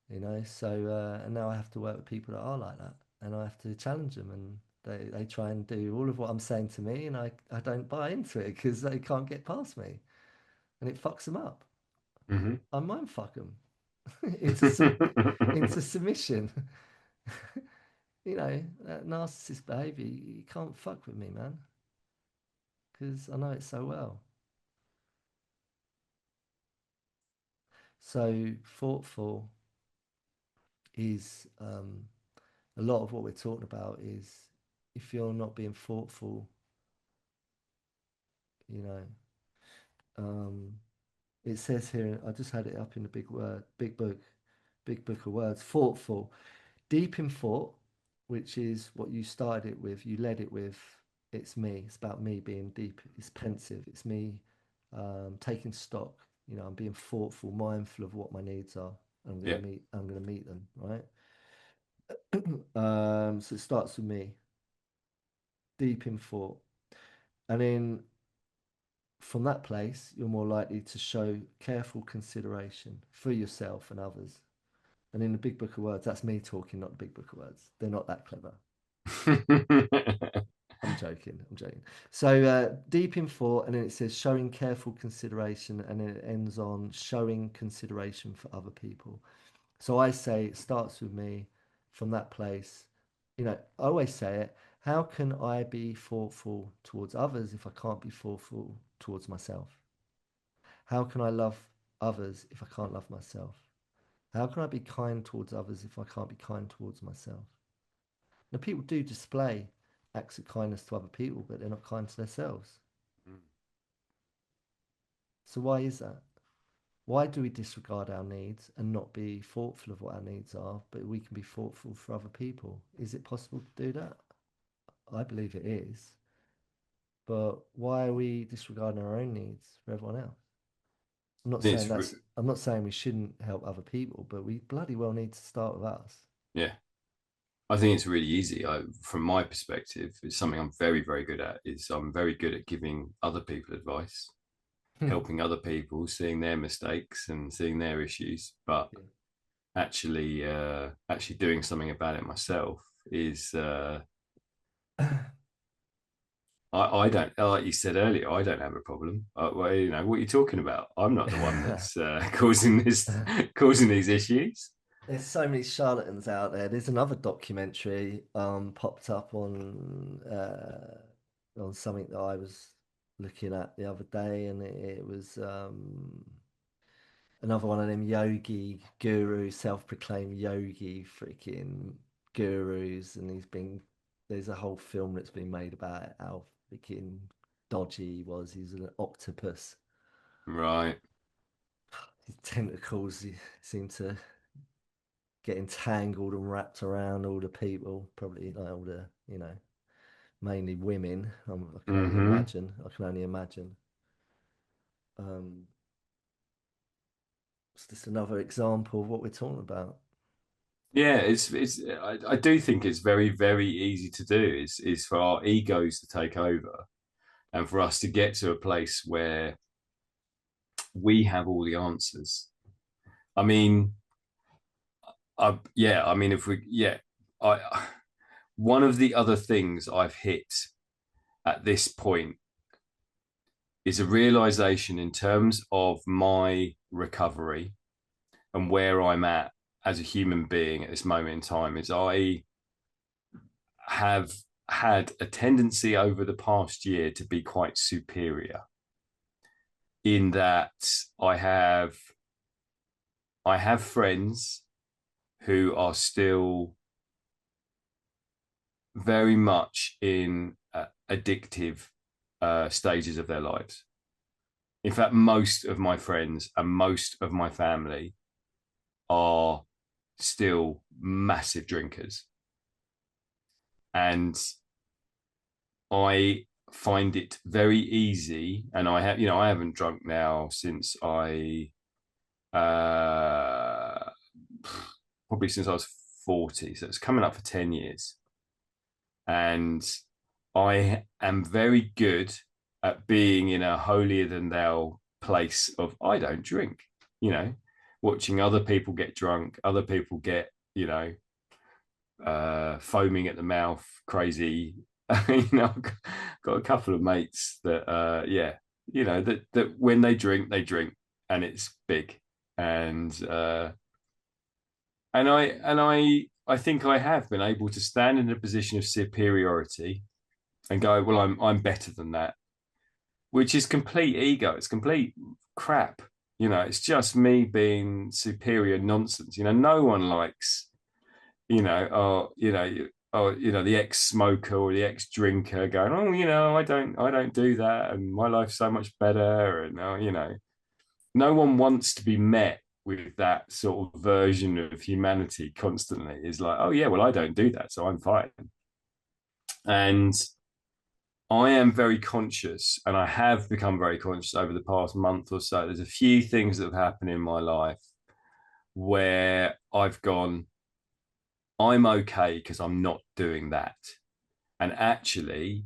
You know, so and now I have to work with people that are like that, and I have to challenge them, and they try and do all of what I'm saying to me, and I don't buy into it because they can't get past me, and it fucks them up. mm. I mind fuck them into submission. You know, that narcissist behavior, you can't fuck with me, man, because I know it so well. So thoughtful is a lot of what we're talking about is if you're not being thoughtful, you know, um, it says here, I just had it up in the big book of words, thoughtful, deep in thought, which is what you started it with, you led it with, it's me, it's about me being deep, it's pensive, it's me taking stock, you know, I'm being thoughtful, mindful of what my needs are. Yeah. I'm gonna meet them, right? So it starts with me, deep in thought. And then from that place, you're more likely to show careful consideration for yourself and others. And in the big book of words, that's me talking, not the big book of words. They're not that clever. I'm joking. I'm joking. So deep in thought, and then it says showing careful consideration, and then it ends on showing consideration for other people. So I say it starts with me from that place. You know, I always say it. How can I be thoughtful towards others if I can't be thoughtful towards myself? How can I love others if I can't love myself? How can I be kind towards others if I can't be kind towards myself? Now, people do display acts of kindness to other people, but they're not kind to themselves. So, why is that? Why do we disregard our needs and not be thoughtful of what our needs are, but we can be thoughtful for other people? Is it possible to do that? I believe it is. But why are we disregarding our own needs for everyone else? It's I'm not saying we shouldn't help other people, but we bloody well need to start with us. yeah. I think it's really easy. From my perspective, it's something I'm very, very good at. Is I'm very good at giving other people advice, helping other people, seeing their mistakes and seeing their issues, but actually doing something about it myself is I don't, like you said earlier, I don't have a problem. Well, you know what you're talking about. I'm not the one that's causing this causing these issues. There's so many charlatans out there. There's another documentary popped up on something that I was looking at the other day, and it was another one of them yogi guru, self-proclaimed yogi freaking gurus, and he's been there's a whole film that's been made about it, how freaking dodgy he was. He's an octopus. Right. His tentacles seem to get entangled and wrapped around all the people, probably like all the, mainly women. I can only Mm-hmm. imagine. I can only imagine. Um, it's just another example of what we're talking about. Yeah, I do think it's very, very easy to do is for our egos to take over and for us to get to a place where we have all the answers. I mean, yeah, I mean, if we, yeah, I, one of the other things I've hit at this point is a realization in terms of my recovery and where I'm at as a human being at this moment in time is I have had a tendency over the past year to be quite superior in that I have I have friends who are still very much in addictive stages of their lives. In fact, most of my friends and most of my family are still massive drinkers. And I find it very easy. And I haven't drunk now since uh, probably since I was 40. So it's coming up for 10 years. And I am very good at being in a holier than thou place of I don't drink, you know, watching other people get drunk, other people get, foaming at the mouth, crazy. I've got a couple of mates that, yeah, that when they drink, and it's big, and I think I have been able to stand in a position of superiority and go, well, I'm better than that, which is complete ego. It's complete crap. It's just me being superior nonsense. No one likes, the ex-smoker or the ex-drinker going, oh, I don't do that, and my life's so much better, and no one wants to be met with that sort of version of humanity constantly. Is like, oh yeah, well, I don't do that, so I'm fine. And I am very conscious, and I have become very conscious over the past month or so. There's a few things that have happened in my life where I've gone, I'm okay because I'm not doing that. And actually,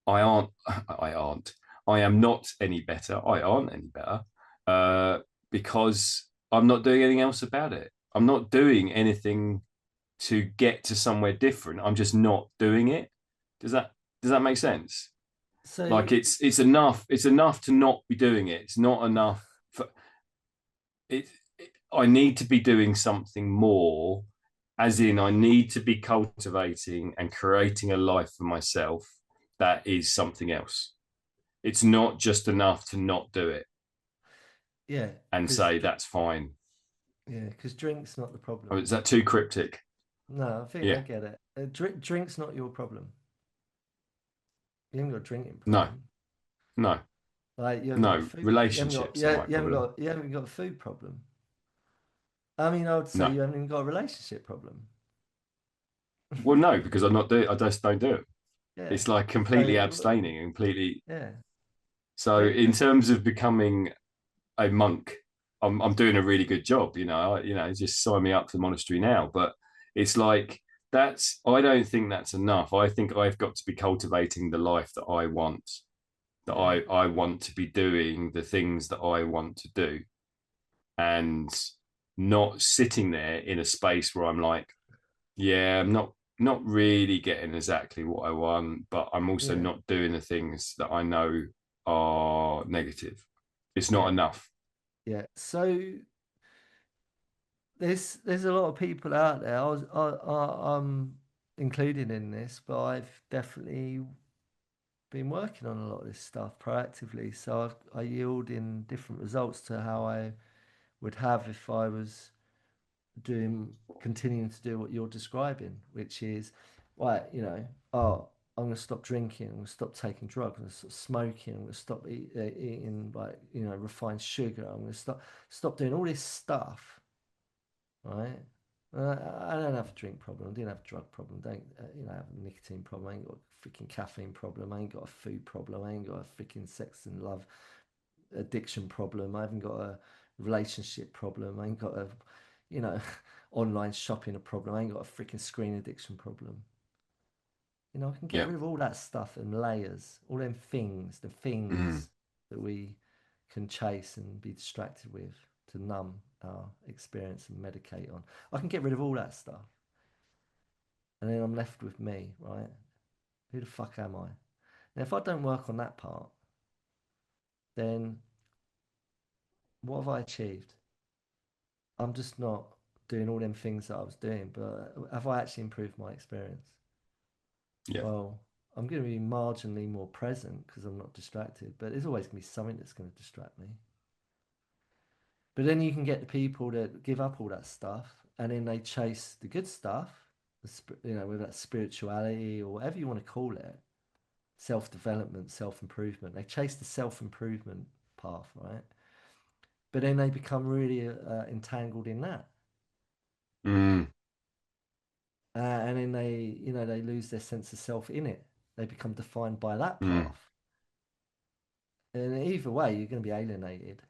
I aren't, I aren't, I am not any better. I aren't any better uh, because I'm not doing anything else about it. I'm not doing anything to get to somewhere different. I'm just not doing it. Does that does that make sense? So, Like it's enough to not be doing it. It's not enough for it, I need to be doing something more, as in I need to be cultivating and creating a life for myself that is something else. It's not just enough to not do it yeah, and say that's fine. because drink's not the Oh, problem. is that too cryptic? No, I think I Yeah. get it. Drink's not your problem. You haven't got a drinking No, problem. no, Like you haven't got a no. food. You haven't got. Relationships are Yeah, my problem. you haven't got a food problem. I mean, I would say No. you haven't even got a relationship problem. Well, no, because I'm not doing I just don't do it. Yeah. It's like completely So abstaining and completely. yeah, So but in terms of becoming a monk, I'm doing a really good job. Just sign me up to the monastery now. But it's like I don't think that's enough. I think I've got to be cultivating the life that I want, that yeah, I want to be doing the things that I want to do, and not sitting there in a space where I'm like, yeah, I'm not really getting exactly what I want, but I'm also yeah, not doing the things that I know are negative. It's not yeah, enough. yeah. So there's a lot of people out there. I'm included in this, but I've definitely been working on a lot of this stuff proactively. So I yield in different results to how I would have if I was doing continuing to do what you're describing, which is right, oh, I'm going to stop drinking, I'm going to stop taking drugs, I'm going to stop smoking, I'm going to stop eating like, refined sugar, I'm going to stop doing all this stuff, right? I don't have a drink problem, I didn't have a drug problem, don't, have a nicotine problem, I ain't got a freaking caffeine problem, I ain't got a food problem, I ain't got a freaking sex and love addiction problem, I haven't got a relationship problem, I ain't got a, you know, online shopping a problem, I ain't got a freaking screen addiction problem. I can get Yeah. rid of all that stuff and layers, all them things, the Mm. things that we can chase and be distracted with to numb our experience and medicate on. I can get rid of all that stuff. And then I'm left with me, right? Who the fuck am I? And if I don't work on that part, then what have I achieved? I'm just not doing all them things that I was doing, but have I actually improved my experience? Yeah. Well, I'm going to be marginally more present because I'm not distracted, but there's always going to be something that's going to distract me. But then you can get the people that give up all that stuff and then they chase the good stuff, whether that's spirituality or whatever you want to call it, self development, self improvement. They chase the self improvement path, right? But then they become really entangled in that. Mm. And then they lose their sense of self in it. They become defined by that Mm. path. And either way, you're going to be alienated.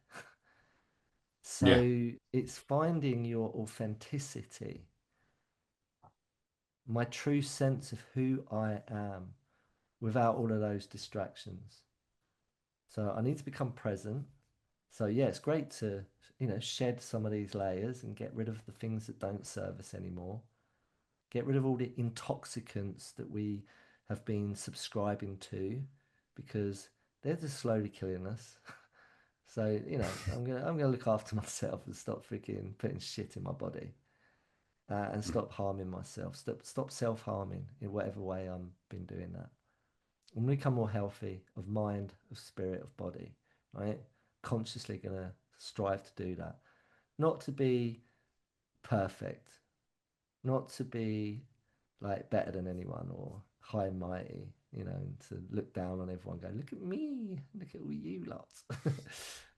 Yeah. So it's finding your authenticity, my true sense of who I am without all of those distractions. So I need to become present. So yeah, it's great to, shed some of these layers and get rid of the things that don't serve us anymore. Get rid of all the intoxicants that we have been subscribing to because they're just slowly killing us. So, I'm gonna look after myself and stop freaking putting shit in my body. And stop harming myself. Stop self harming in whatever way I'm been doing that. I'm gonna become more healthy of mind, of spirit, of body. Right? Consciously gonna strive to do that. Not to be perfect. Not to be like better than anyone or high and mighty. To look down on everyone. Go look at me. Look at all you lot.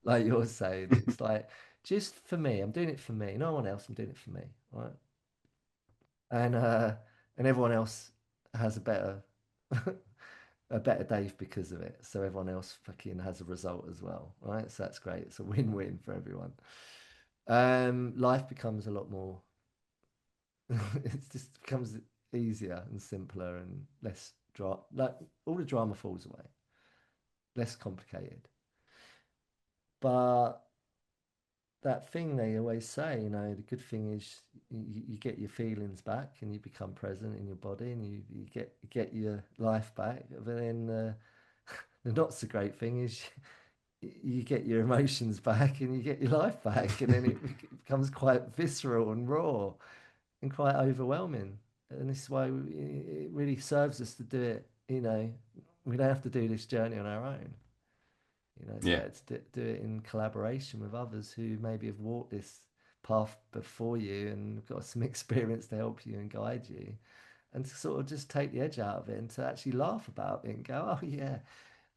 Like you're saying, it's like just for me. I'm doing it for me. No one else. I'm doing it for me. Right? And everyone else has a better day because of it. So everyone else fucking has a result as well, right? So that's great. It's a win-win for everyone. Life becomes a lot more. It just becomes easier and simpler and less like all the drama falls away, less complicated. But that thing they always say, the good thing is you get your feelings back and you become present in your body and you get your life back. But then the not so great thing is you get your emotions back and you get your life back, and then it becomes quite visceral and raw and quite overwhelming. And this is why it really serves us to do it. We don't have to do this journey on our own. It's Yeah. better to do it in collaboration with others who maybe have walked this path before you and got some experience to help you and guide you, and to sort of just take the edge out of it and to actually laugh about it and go, oh yeah,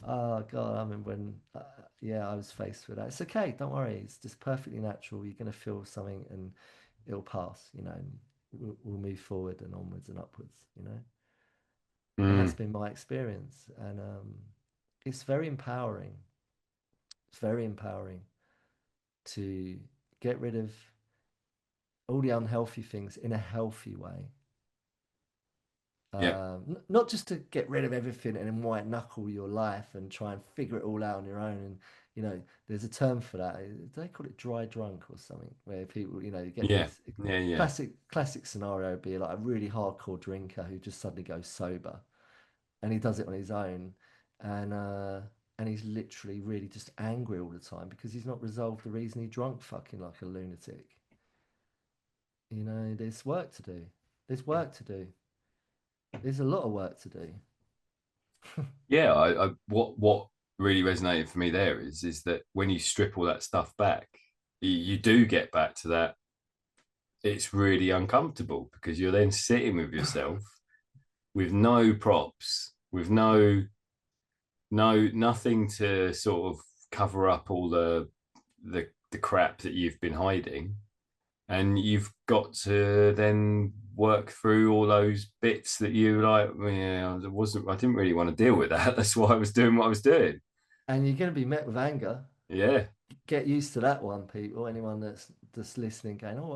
oh God, I remember when, yeah, I was faced with that. It's okay, don't worry. It's just perfectly natural. You're going to feel something and it'll pass, and we'll move forward and onwards and upwards. And that's Mm. been my experience. And it's very empowering. It's very empowering to get rid of all the unhealthy things in a healthy way. Yeah. Not just to get rid of everything and then white knuckle your life and try and figure it all out on your own. And there's a term for that. They call it dry drunk or something, where people, you get Yeah. these Yeah. Yeah. classic scenario would be like a really hardcore drinker who just suddenly goes sober, and he does it on his own, and uh, and he's literally really just angry all the time because he's not resolved the reason he drunk fucking like a lunatic. There's work to do. There's work to do. There's a lot of work to do. Yeah. What really resonated for me there is that when you strip all that stuff back, you do get back to that. It's really uncomfortable because you're then sitting with yourself with no props, with nothing to sort of cover up all the crap that you've been hiding, and you've got to then work through all those bits that you like. Yeah, I didn't really want to deal with that. That's why I was doing what I was doing. And you're going to be met with anger. Yeah. Get used to that one, people. Anyone that's listening, going, "Oh,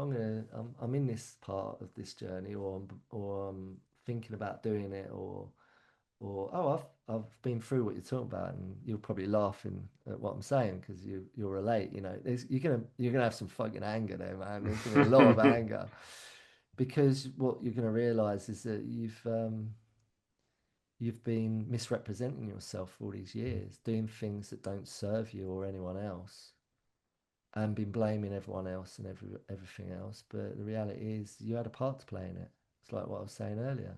I'm in this part of this journey, or I'm thinking about doing it, or oh, I've been through what you're talking about," and you're probably laughing at what I'm saying because you'll relate. You know, you're gonna have some fucking anger there, man. There's gonna be a lot of anger because what you're gonna realize is that you've been misrepresenting yourself for all these years, doing things that don't serve you or anyone else, and been blaming everyone else and everything else. But the reality is, you had a part to play in it. It's like what I was saying earlier.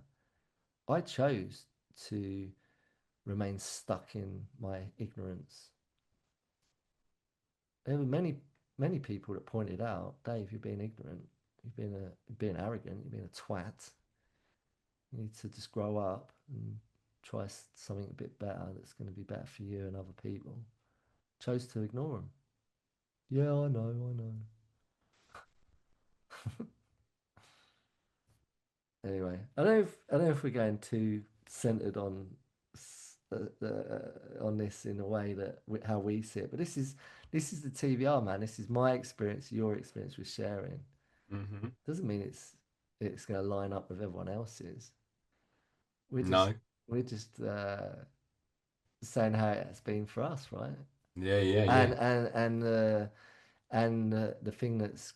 I chose to remain stuck in my ignorance. There were many people that pointed out, Dave, you're being ignorant. You're being arrogant. You're being a twat. You need to just grow up and try something a bit better that's going to be better for you and other people. Chose to ignore them. Yeah, I know, I know. Anyway, I don't know if we're going too centered on this in a way that how we see it, but this is the TBR, man. This is my experience, your experience with sharing. Mm-hmm. Doesn't mean it's going to line up with everyone else's. We're just No. we're just saying how it's been for us, right? Yeah, yeah, yeah. And the thing that's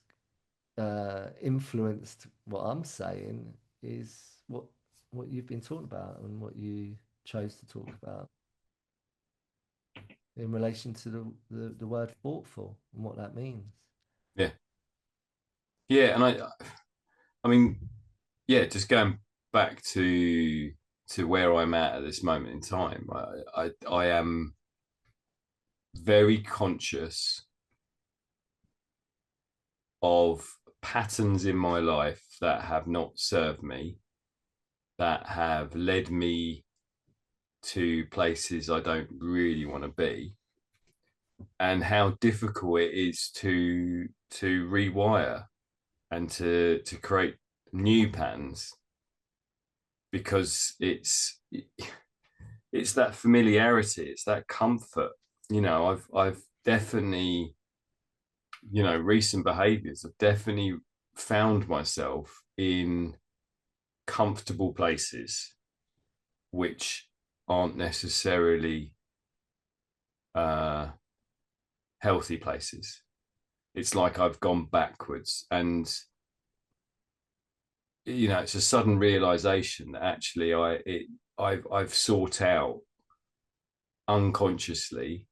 influenced what I'm saying is what you've been talking about and what you chose to talk about in relation to the word thoughtful and what that means. Yeah. Yeah. And I mean, yeah, just going back to where I'm at this moment in time, I am very conscious of patterns in my life that have not served me, that have led me to places I don't really want to be, and how difficult it is to rewire and to create new patterns, because it's that familiarity, it's that comfort. I've definitely, recent behaviors, I've definitely found myself in comfortable places which aren't necessarily uh, healthy places. It's like I've gone backwards, and it's a sudden realization that actually I've sought out unconsciously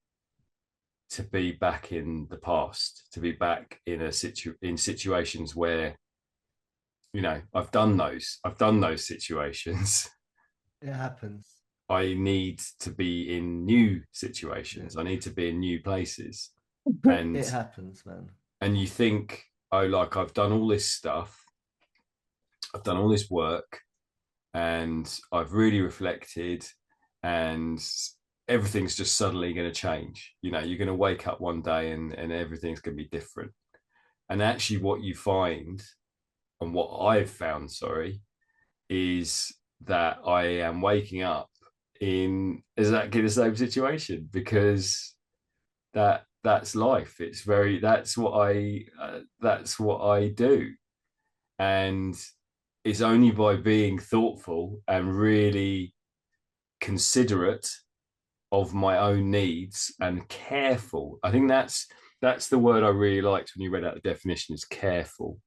to be back in the past, to be back in situations where I've done those situations. It happens. I need to be in new Yeah. situations. I need to be in new places. And It happens, man. you think, oh, like I've done all this stuff, I've done all this work, and I've really reflected, and everything's just suddenly going to change. You're going to wake up one day, and everything's going to be different. And actually, what you find, and what I've found, sorry, is that I am waking up in exactly the same situation, because that's life. That's what I do. And it's only by being thoughtful and really considerate of my own needs and careful. I think that's the word I really liked when you read out the definition, is careful.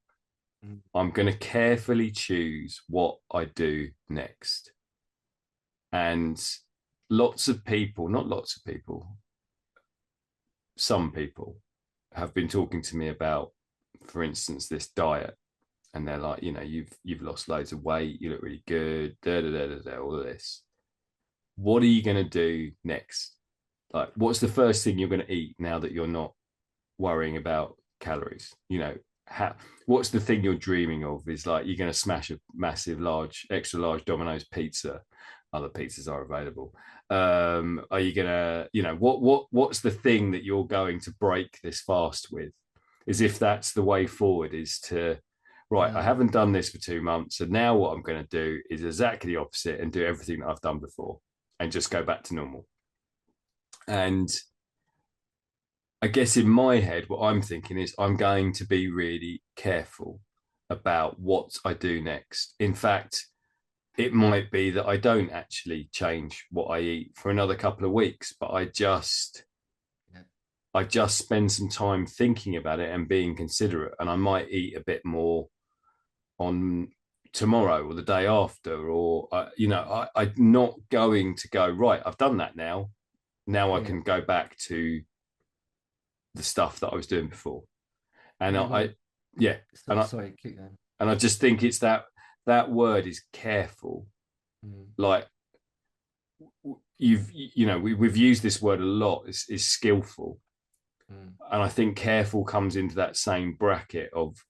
Mm. I'm going to carefully choose what I do next. And lots of people, not lots of people, some people have been talking to me about, for instance, this diet. And they're like, you've lost loads of weight, you look really good, all of this. What are you going to do next? Like, what's the first thing you're going to eat now that you're not worrying about calories? what's the thing you're dreaming of? Is like you're going to smash a massive, large, extra large Domino's pizza. Other pizzas are available. Are you gonna, what's the thing that you're going to break this fast with? As if that's the way forward, is to, right, I Yeah. haven't done this for 2 months, so now what I'm going to do is exactly the opposite and do everything that I've done before and just go back to normal. And I guess in my head, what I'm thinking is I'm going to be really careful about what I do next. In fact, it might be that I don't actually change what I eat for another couple of weeks, but Yeah. I just spend some time thinking about it and being considerate, and I might eat a bit more on tomorrow or the day after, or I'm not going to go right. I've done that now. Now I Yeah. can go back to the stuff that I was doing before. And Yeah. I yeah, So, and I sorry, keep going. and I just think it's that word is careful. Mm, Like we've used this word a lot. Is skillful, mm, and I think careful comes into that same bracket of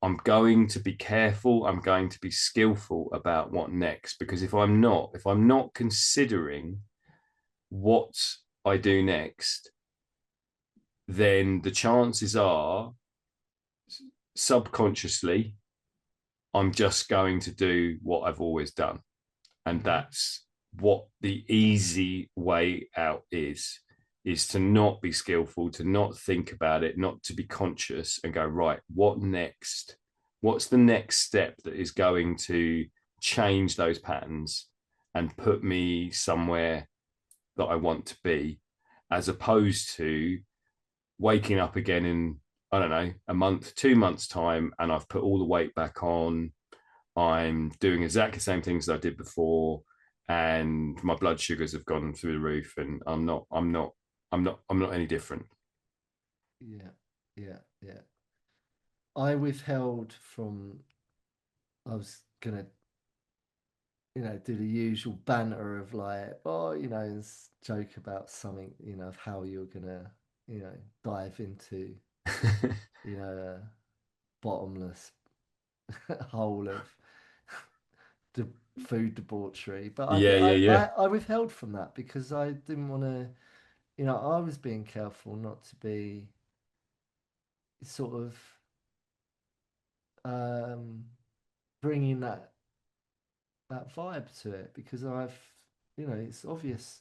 I'm going to be careful. I'm going to be skillful about what next, because if I'm not considering what I do next, then the chances are subconsciously I'm just going to do what I've always done. And mm-hmm. that's what the easy way out is to not be skillful, to not think about it, not to be conscious and go, right, what next? What's the next step that is going to change those patterns and put me somewhere that I want to be, as opposed to waking up again in, I don't know, a month, 2 months' time, and I've put all the weight back on. I'm doing exactly the same things that I did before, and my blood sugars have gone through the roof, and I'm not any different. Yeah. Yeah. Yeah. I withheld from, I was gonna, do the usual banter of like, oh, and joke about something, of how you're gonna, dive into, a bottomless hole of the food debauchery. But Yeah, yeah, yeah. I withheld from that because I didn't want to, I was being careful not to be sort of um, bringing that vibe to it because it's obvious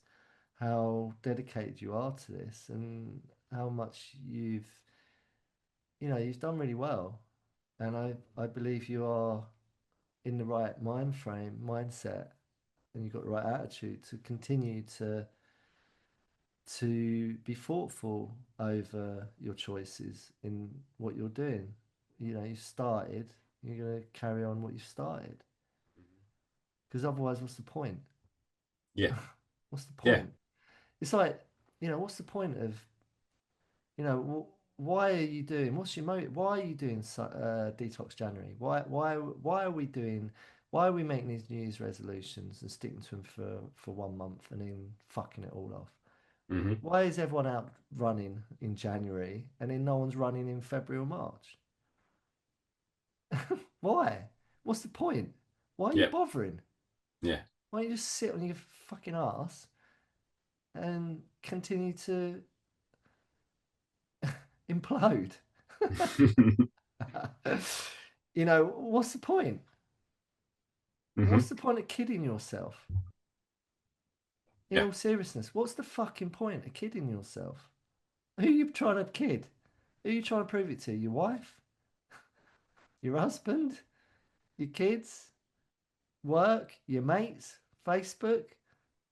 how dedicated you are to this and how much you've done really well. And I believe you are in the right mindset, and you've got the right attitude to continue to be thoughtful over your choices in what you're doing. You started, you're going to carry on what you've started. Because otherwise, what's the point? Yeah, What's the yeah. point? It's like, what's the point of, why are you doing, what's your motive? Why are you doing Detox January? Why are we doing, why are we making these New Year's resolutions and sticking to them for 1 month and then fucking it all off? Mm-hmm. Why is everyone out running in January and then no one's running in February or March? Why? What's the point? Why are you Yeah, bothering? yeah. Why don't you just sit on your fucking ass and continue to implode? What's the point? Mm-hmm. What's the point of kidding yourself? In Yeah. all seriousness, what's the fucking point of kidding yourself? Who are you trying to kid? Who are you trying to prove it to? Your wife? Your husband? Your kids? Work? Your mates? Facebook?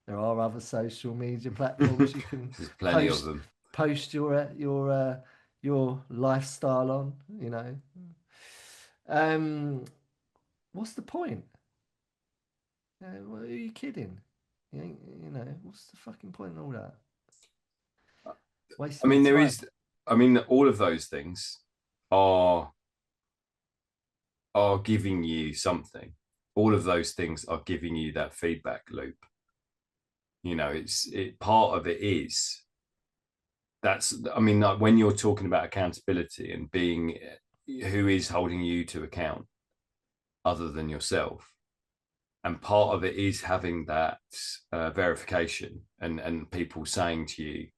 There are other social media platforms you can There's plenty of post them. post your lifestyle on. Um, what's the point? What, are you kidding? What's the fucking point in all that? I Wasting your mean, time. all of those things are are giving you something. All of those things are giving you that feedback loop. It part of it is, that's, I mean, like when you're talking about accountability and being, who is holding you to account other than yourself? And part of it is having that verification and people saying to you,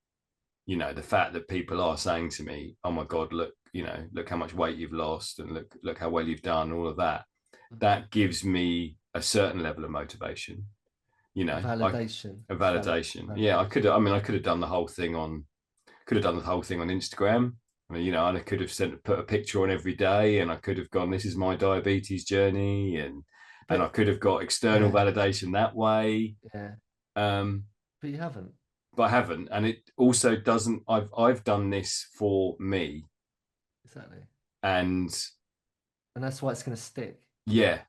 the fact that people are saying to me, "Oh my God, look, look how much weight you've lost, and look how well you've done," all of that. That gives me a certain level of motivation. I Validation. a It's validation. Yeah, I validation. could. I mean, I could have done the whole thing on. Could have done the whole thing on Instagram. I mean, and I could have put a picture on every day, and I could have gone, "This is my diabetes journey," and I But could have got external yeah, validation that way. yeah. Um, But you haven't. but I haven't, and it also doesn't. I've done this for me, Exactly. and And that's why it's going to stick. yeah,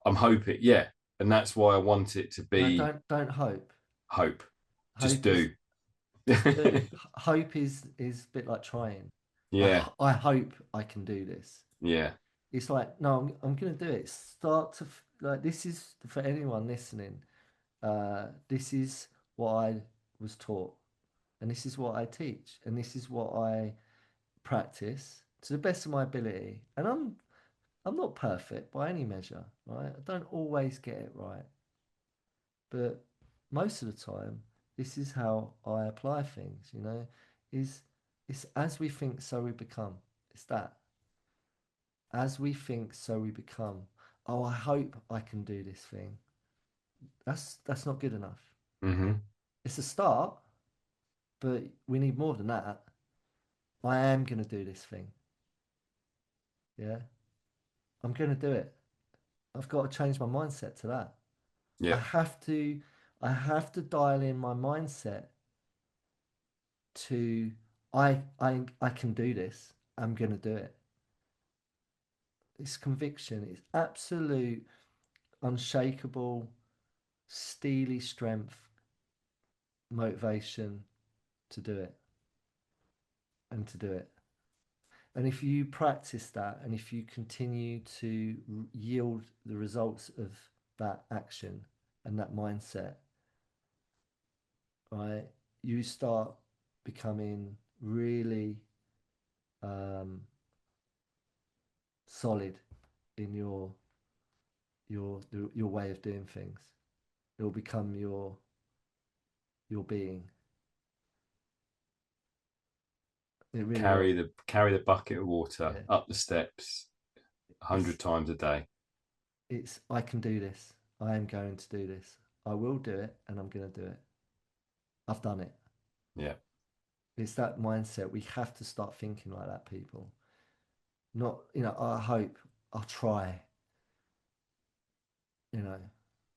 I'm hoping, yeah, and that's why I want it to No, be don't hope. hope. Just Hope is do. just do. Hope is a bit like trying. Yeah, I hope I can do this. yeah, It's like, no, I'm going to do it. Start to like this is for anyone listening. This is what I was taught, and this is what I teach, and this is what I practice to the best of my ability. And I'm not perfect by any measure, right? I don't always get it right, but most of the time, this is how I apply things. Is it's as we think, so we become. It's that. As we think, so we become. Oh, I hope I can do this thing. That's not good enough. mm-hmm. It's a start, but we need more than that. I am going to do this thing. Yeah, I'm going to do it. I've got to change my mindset to that. I Yeah, have to, I have to dial in my mindset to I can do this. I'm going to do it. It's conviction. It's absolute, unshakable, steely strength, motivation to do it and to do it. And if you practice that and if you continue to yield the results of that action and that mindset, right, you start becoming really um, solid in your way of doing things. It will become your being. It really carry will. the bucket of water Yeah. up the steps a It's hundred times a day. it's I can do this. I am going to do this. I will do it and I'm going to do it. I've done it. Yeah, It's that mindset. We have to start thinking like that, people. Not, I hope, I'll try, you know,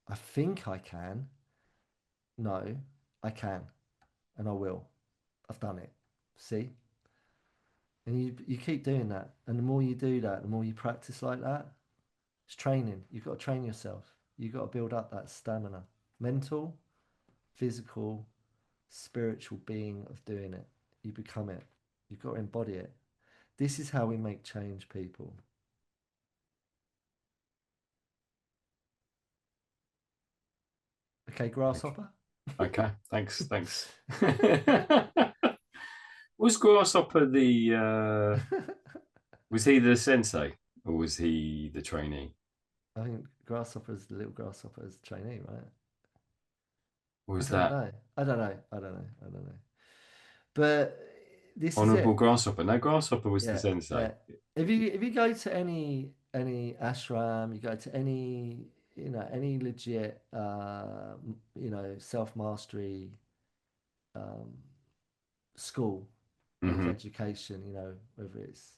I think I can. No, I can and I will. I've done it. See? And you keep doing that. And the more you do that, the more you practice like that, it's training. You've got to train yourself. You've got to build up that stamina. Mental, physical, spiritual being of doing it. You become it. You've got to embody it. This is how we make change, people. Okay, okay, grasshopper? okay. Thanks. Was Grasshopper the was he the sensei or was he the trainee? I think grasshopper's the little grasshopper's trainee, right? Or I was don't that know. I don't know. I don't know. I don't know. But this is Honorable it. Grasshopper? No, Grasshopper was the Yeah, sensei. yeah. If you go to any ashram, you go to any legit self mastery um, school of Mm-hmm. education, whether it's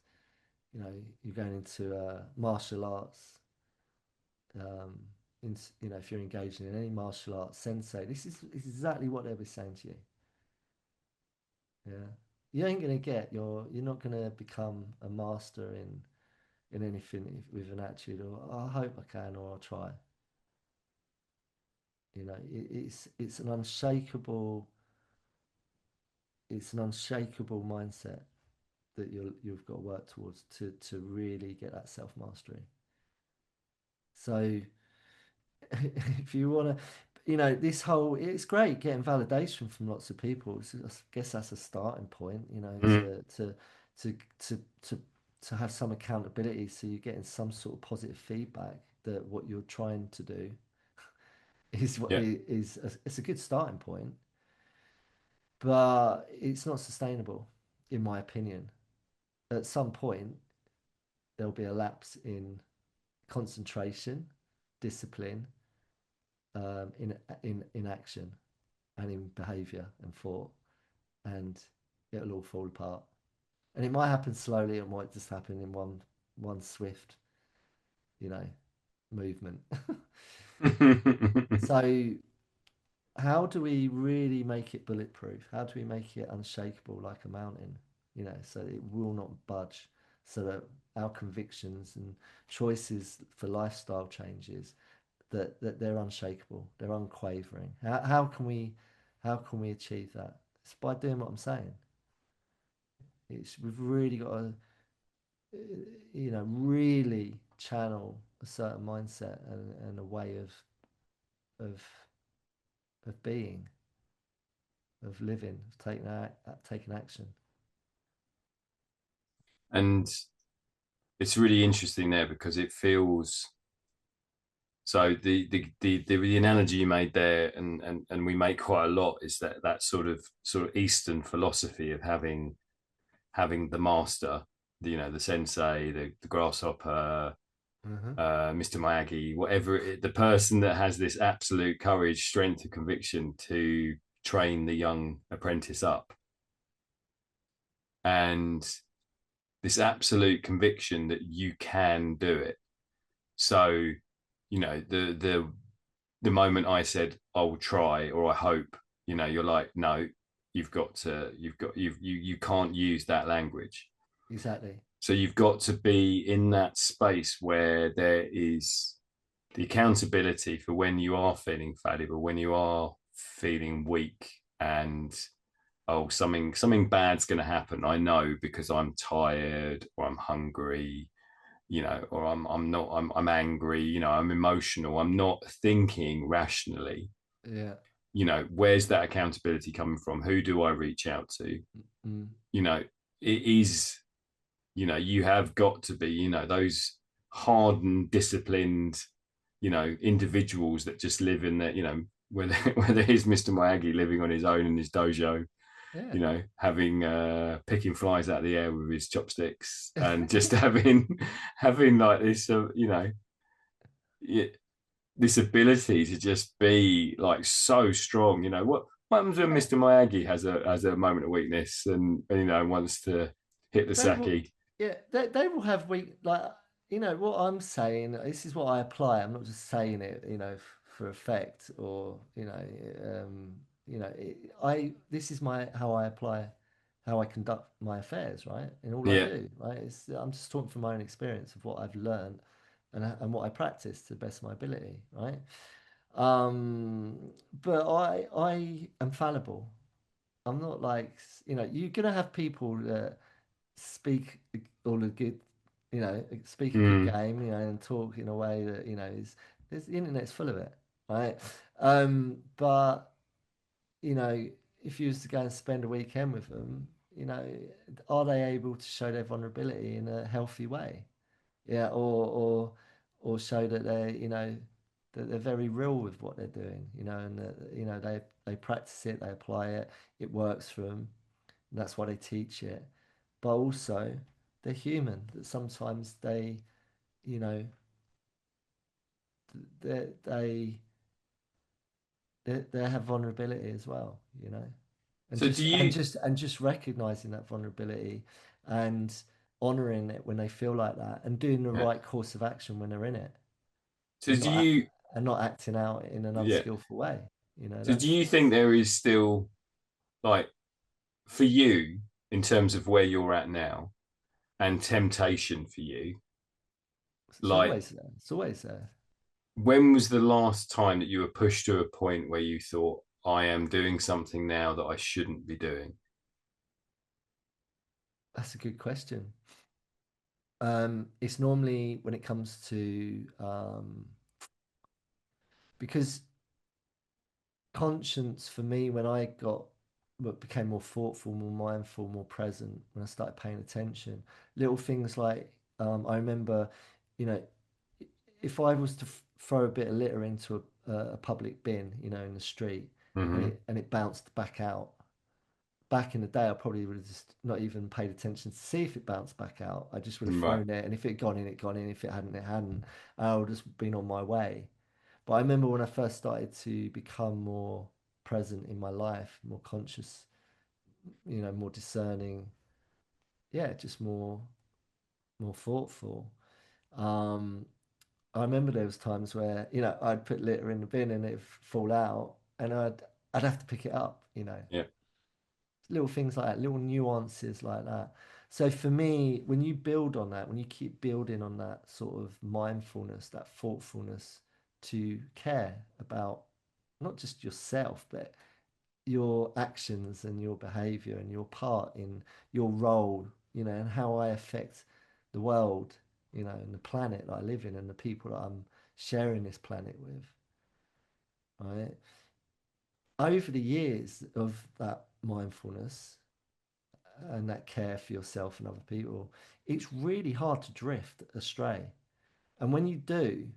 you're going into martial arts, um, if you're engaging in any martial arts sensei, this is exactly what they'll be saying to you. Yeah, you ain't gonna get you're not gonna become a master in anything with an attitude or "Oh, I hope I can or I'll try." It's an unshakable mindset that you've got to work towards to really get that self mastery. So if you want to, this whole it's great getting validation from lots of people. So I guess that's a starting point, Mm. to to to to have some accountability, so you're getting some sort of positive feedback that what you're trying to do is what Yeah. it's a good starting point, but it's not sustainable, in my opinion. At some point, there'll be a lapse in concentration, discipline, in action, and in behaviour and thought, and it'll all fall apart. And it might happen slowly, it might just happen in one swift, you know, movement. So how do we really make it bulletproof? How do we make it unshakable like a mountain? So it will not budge, so that our convictions and choices for lifestyle changes, that they're unshakable, they're unquavering. How can we achieve that? It's by doing what I'm saying. We've really got to, really channel a certain mindset and a way of of being, of living, of taking action. And it's really interesting there because it feels so the analogy you made there, and we make quite a lot, is that sort of Eastern philosophy of having the master, the sensei, the grasshopper, Hmm. Mr. Miyagi, whatever the person that has this absolute courage, strength, and conviction to train the young apprentice up, and this absolute conviction that you can do it. So, the moment I said I will try or I hope, you're like, no, you can't use that language. Exactly. So you've got to be in that space where there is the accountability for when you are feeling fallible, when you are feeling weak, and something bad's going to happen. I know because I'm tired or I'm hungry, or I'm angry, I'm emotional. I'm not thinking rationally. Yeah. Where's that accountability coming from? Who do I reach out to? Mm. You know, it is, you have got to be, those hardened, disciplined, individuals that just live in that, whether he's Mr. Miyagi living on his own in his dojo, Yeah. having picking flies out of the air with his chopsticks, and just having like this, this ability to just be like so strong. What happens when Yeah. Mr. Miyagi has a moment of weakness, and wants to hit the They will. sake? Yeah. They will have weak, like, what I'm saying. This is what I apply. I'm not just saying it, for effect, or I this is my how I apply, how I conduct my affairs, right? In all I Yeah. do, right? I'm just talking from my own experience of what I've learned, and what I practice to the best of my ability, right? Um, but I am fallible. I'm not like, you're gonna have people that speak all a good, speak a good Mm. game, and talk in a way that, the internet's full of it, right? But if you was to go and spend a weekend with them, you know, are they able to show their vulnerability in a healthy way? Yeah, or show that they're very real with what they're doing, and that, they practice it, they apply it, it works for them. And that's why they teach it. But also, they're human. That sometimes you know, they they they have vulnerability as well, and So do just and you just and just recognizing that vulnerability and honoring it when they feel like that, and doing the yeah. right course of action when they're in it, So and do not you and not acting out in an yeah. unskillful way. So do That's you think there is still, like, for you, in terms of where you're at now, and temptation for you, it's like, always there. It's always there. when was the last time that you were pushed to a point where you thought, I am doing something now that I shouldn't be doing? That's a good question. It's normally when it comes to because conscience for me, when I got but became more thoughtful, more mindful, more present when I started paying attention. Little things like I remember, you know, if I was to throw a bit of litter into a public bin, in the street, and Hmm. it bounced back out. Back in the day, I probably would have just not even paid attention to see if it bounced back out. I just would have Right. thrown it, and if it had gone in, it gone in. If it hadn't, it hadn't. I would have just been on my way. But I remember when I first started to become more present in my life, more conscious, more discerning, yeah, just more thoughtful. Um, I remember there was times where, I'd put litter in the bin and it'd fall out and I'd have to pick it up, Yeah. little things like that, little nuances like that. So for me, when you build on that, when you keep building on that sort of mindfulness, that thoughtfulness to care about not just yourself, but your actions and your behavior and your part in your role, and how I affect the world, and the planet that I live in and the people that I'm sharing this planet with, right? Over the years of that mindfulness and that care for yourself and other people, it's really hard to drift astray. And when you do,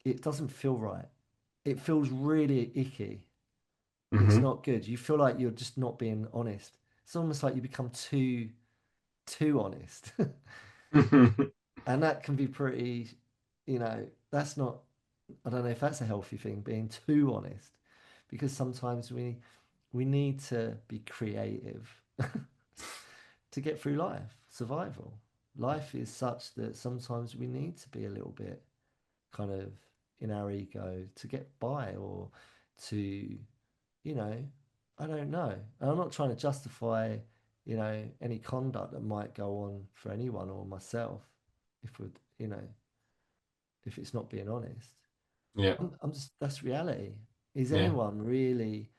it doesn't feel right. It feels really icky. It's Hmm. not good. You feel like you're just not being honest. It's almost like you become too honest. And that can be pretty, that's not, I don't know if that's a healthy thing, being too honest, because sometimes we need to be creative to get through life, survival. Life is such that sometimes we need to be a little bit kind of in our ego to get by or to, you know, I don't know. And I'm not trying to justify, any conduct that might go on for anyone or myself if we're, if it's not being honest. Yeah. I'm just, that's reality. Is Yeah. anyone really,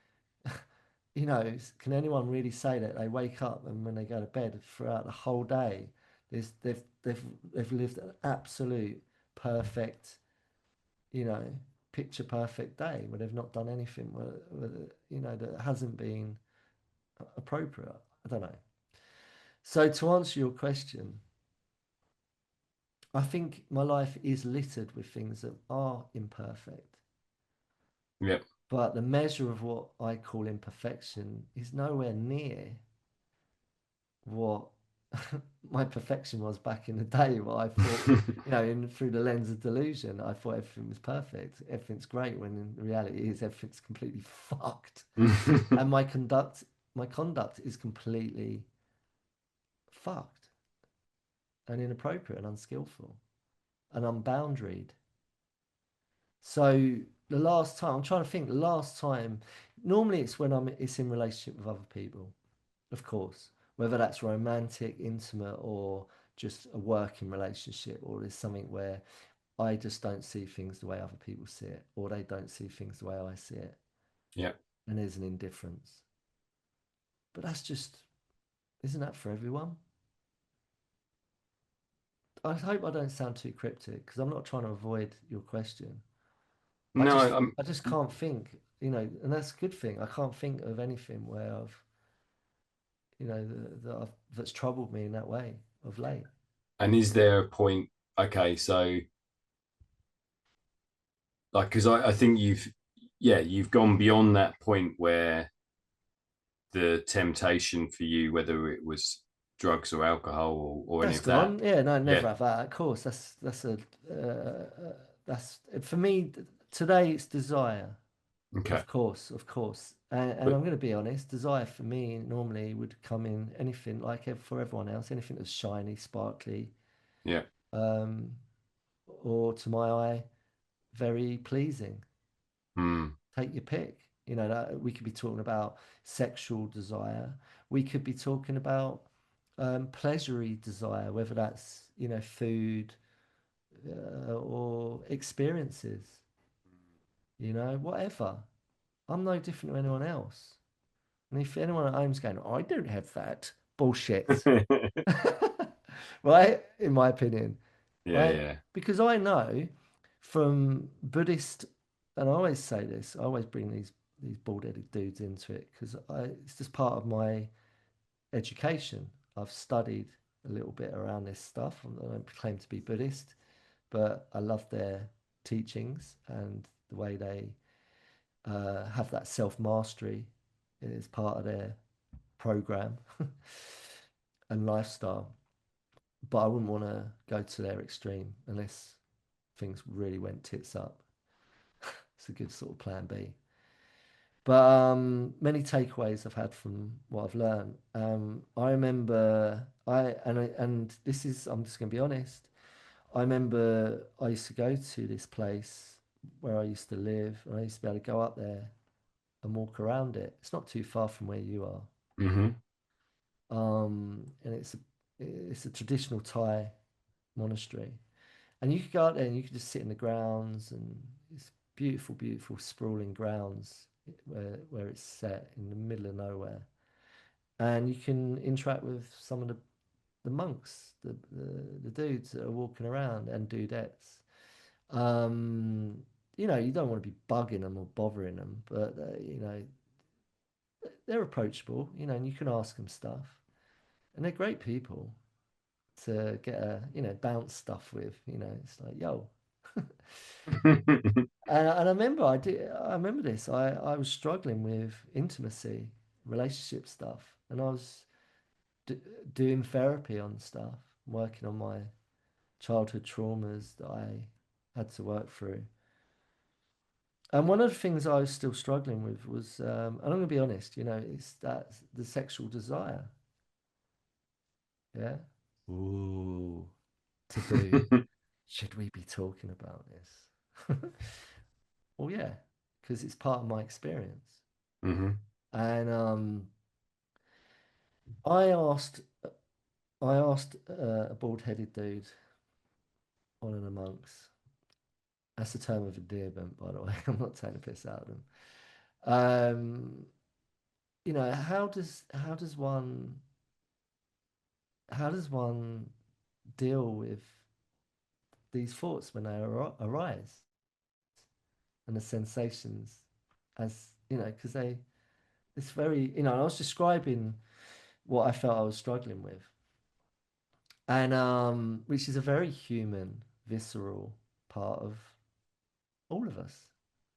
can anyone really say that they wake up and when they go to bed throughout the whole day, they've lived an absolute perfect, you know, picture perfect day where they've not done anything that hasn't been appropriate. I don't know. So to answer your question, I think my life is littered with things that are imperfect. Yeah. But the measure of what I call imperfection is nowhere near what my perfection was back in the day. What I thought, through the lens of delusion, I thought everything was perfect, everything's great. When in reality, is everything's completely fucked, and my conduct is completely fucked and inappropriate and unskillful and unboundaried. So the last time I'm trying to think, the last time, normally it's when it's in relationship with other people, of course, whether that's romantic, intimate, or just a working relationship, or there's something where I just don't see things the way other people see it, or they don't see things the way I see it, Yeah. and there's an indifference. But that's just, isn't that for everyone? I hope I don't sound too cryptic because I'm not trying to avoid your question. I No, just I just can't think, and that's a good thing. I can't think of anything where I've, that's troubled me in that way of late. and is there a point? Okay, so like, because I think you've gone beyond that point where the temptation for you, whether it was drugs or alcohol or any That's of that. gone. Yeah, no, Yeah. never have that. Of course, that's for me today. It's desire, Okay. of course, and But I'm going to be honest. Desire for me normally would come in anything like for everyone else, anything that's shiny, sparkly, yeah. um, or to my eye, very pleasing. Mm, Take your pick. That we could be talking about sexual desire. We could be talking about pleasury desire, whether that's food or experiences. Whatever. I'm no different to anyone else. And if anyone at home's going, I don't have that, bullshit. Right? In my opinion, yeah. right? Yeah. Because I know from Buddhist, and I always say this, I always bring these these bald-headed dudes into it because it's just part of my education. I've studied a little bit around this stuff. I don't claim to be Buddhist, but I love their teachings and the way they have that self mastery is part of their program and lifestyle. But I wouldn't want to go to their extreme unless things really went tits up. It's a good sort of plan B. But many takeaways I've had from what I've learned. I remember and this is I'm just going to be honest. I remember I used to go to this place where I used to live, and I used to be able to go up there and walk around it. It's not too far from where you are, Hmm. and it's a traditional Thai monastery, and you could go out there and you could just sit in the grounds, and it's beautiful, beautiful sprawling grounds where it's set in the middle of nowhere, and you can interact with some of the monks, the dudes that are walking around and dudettes. Um, you don't want to be bugging them or bothering them, but they're approachable, and you can ask them stuff, and they're great people to get bounce stuff with. It's like, yo. And I remember I remember this. I was struggling with intimacy, relationship stuff, and I was d doing therapy on stuff, working on my childhood traumas that I had to work through. And one of the things I was still struggling with was, and I'm going to be honest, it's that the sexual desire. Yeah. Ooh, taboo. Should we be talking about this? Well, yeah, because it's part of my experience. Hmm. And I asked, I asked a bald-headed dude on an monks. That's a term of endearment, by the way. I'm not taking a piss out of them. Um, how does one deal with these thoughts when they arise and the sensations as because it's very I was describing what I felt I was struggling with, and which is a very human, visceral part of all of us.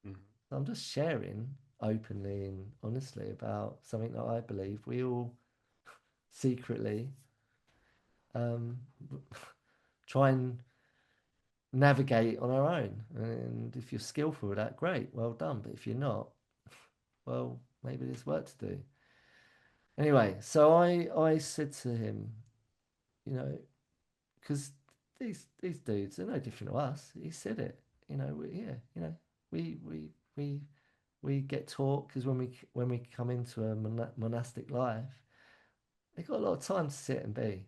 So I'm just sharing openly and honestly about something that I believe we all secretly um, try and navigate on our own. And if you're skillful with that, great, well done. But if you're not, well, maybe there's work to do. Anyway, so I said to him, you know, because these dudes are no different to us. He said it, yeah, we we we we get taught because when we come into a monastic life, they got a lot of time to sit and be.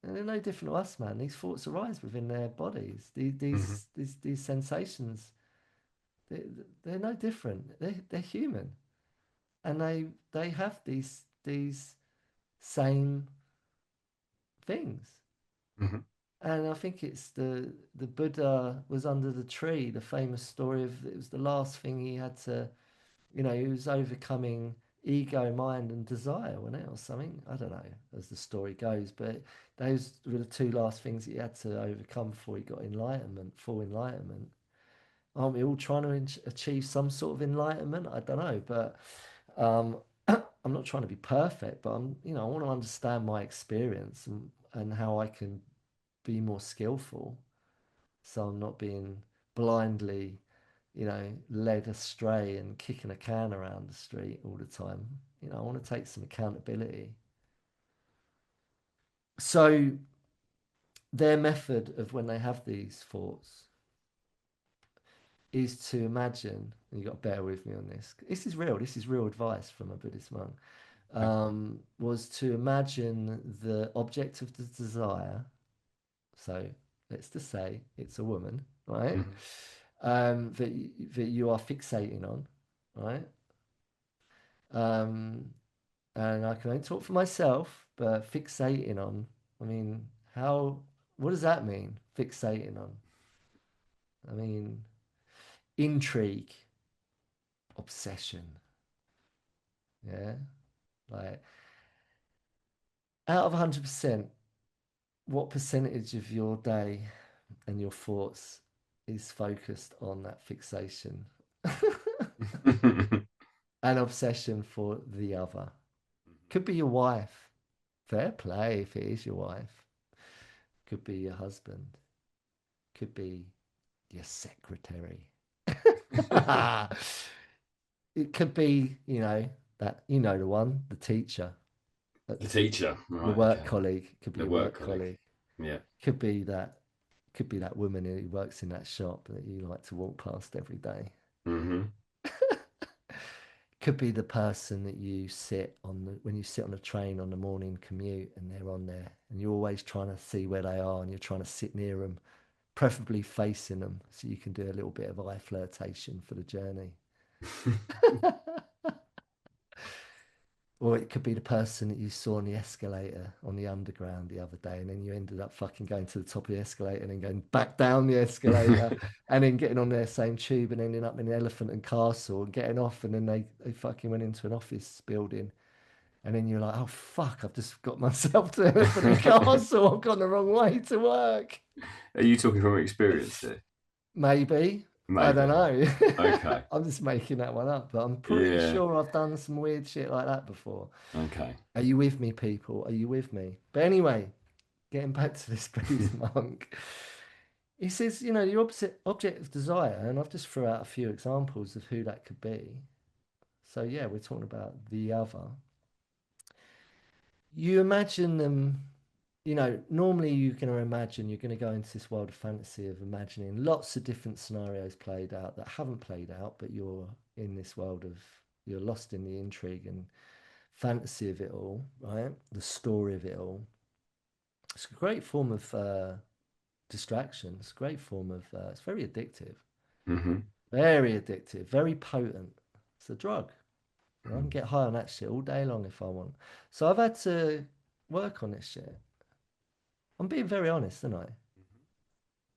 And they're no different to us, man. These thoughts arise within their bodies. These Hmm. these these, these sensations, they, they're no different. They're human, and they have these same things. Hmm. And I think it's the Buddha was under the tree. The famous story of it was the last thing he had to, he was overcoming ego, mind, and desire, wasn't it, or something? I don't know, as the story goes, but those were the two last things he had to overcome before he got enlightenment, full enlightenment. Aren't we all trying to achieve some sort of enlightenment? I don't know, but um, I'm not trying to be perfect, but I want to understand my experience and how I can be more skillful, so I'm not being blindly, led astray and kicking a can around the street all the time. I want to take some accountability. So their method of when they have these thoughts is to imagine, and you've got to bear with me on this. This is real advice from a Buddhist monk. Was to imagine the object of the desire. So let's just say it's a woman, right? Hmm. That you are fixating on, right? Um, and I can only talk for myself, but fixating on, I mean, what does that mean? Fixating on. I mean, intrigue, obsession. Yeah. Like out of 100%, what percentage of your day and your thoughts is focused on that fixation and obsession for the other? Could be your wife. Fair play if it is your wife. Could be your husband. Could be your secretary. It could be, that, the one, the teacher, The that's teacher, your right? work Okay, colleague. Could be the your work work colleague. colleague. Yeah. Could be that could be that woman who works in that shop that you like to walk past every day. Hmm. Could be the person that you sit on when you sit on a train on the morning commute and they're on there and you're always trying to see where they are and you're trying to sit near them, preferably facing them so you can do a little bit of eye flirtation for the journey. Or it could be the person that you saw on the escalator on the underground the other day, and then you ended up fucking going to the top of the escalator and then going back down the escalator and then getting on their same tube and ending up in the Elephant and Castle and getting off, and then they fucking went into an office building. And then you're like, oh fuck, I've just got myself to Elephant and Castle. I've gone the wrong way to work. Are you talking from experience here? Maybe. I don't Maybe. know. Okay. I'm just making that one up, but I'm pretty Yeah. sure I've done some weird shit like that before. Okay. Are you with me, people? Are you with me? But anyway, getting back to this Buddhist monk, he says, your opposite object of desire, and I've just threw out a few examples of who that could be. So yeah, we're talking about the other. You imagine them, normally you're going to imagine you're going to go into this world of fantasy of imagining lots of different scenarios played out that haven't played out, but you're in this world of, you're lost in the intrigue and fantasy of it all, right? The story of it all. It's a great form of distraction. It's a great form of, it's Hmm. very addictive, very potent. It's a drug. I can get high on that shit all day long if I want. So I've had to work on this shit. I'm being very honest, aren't I?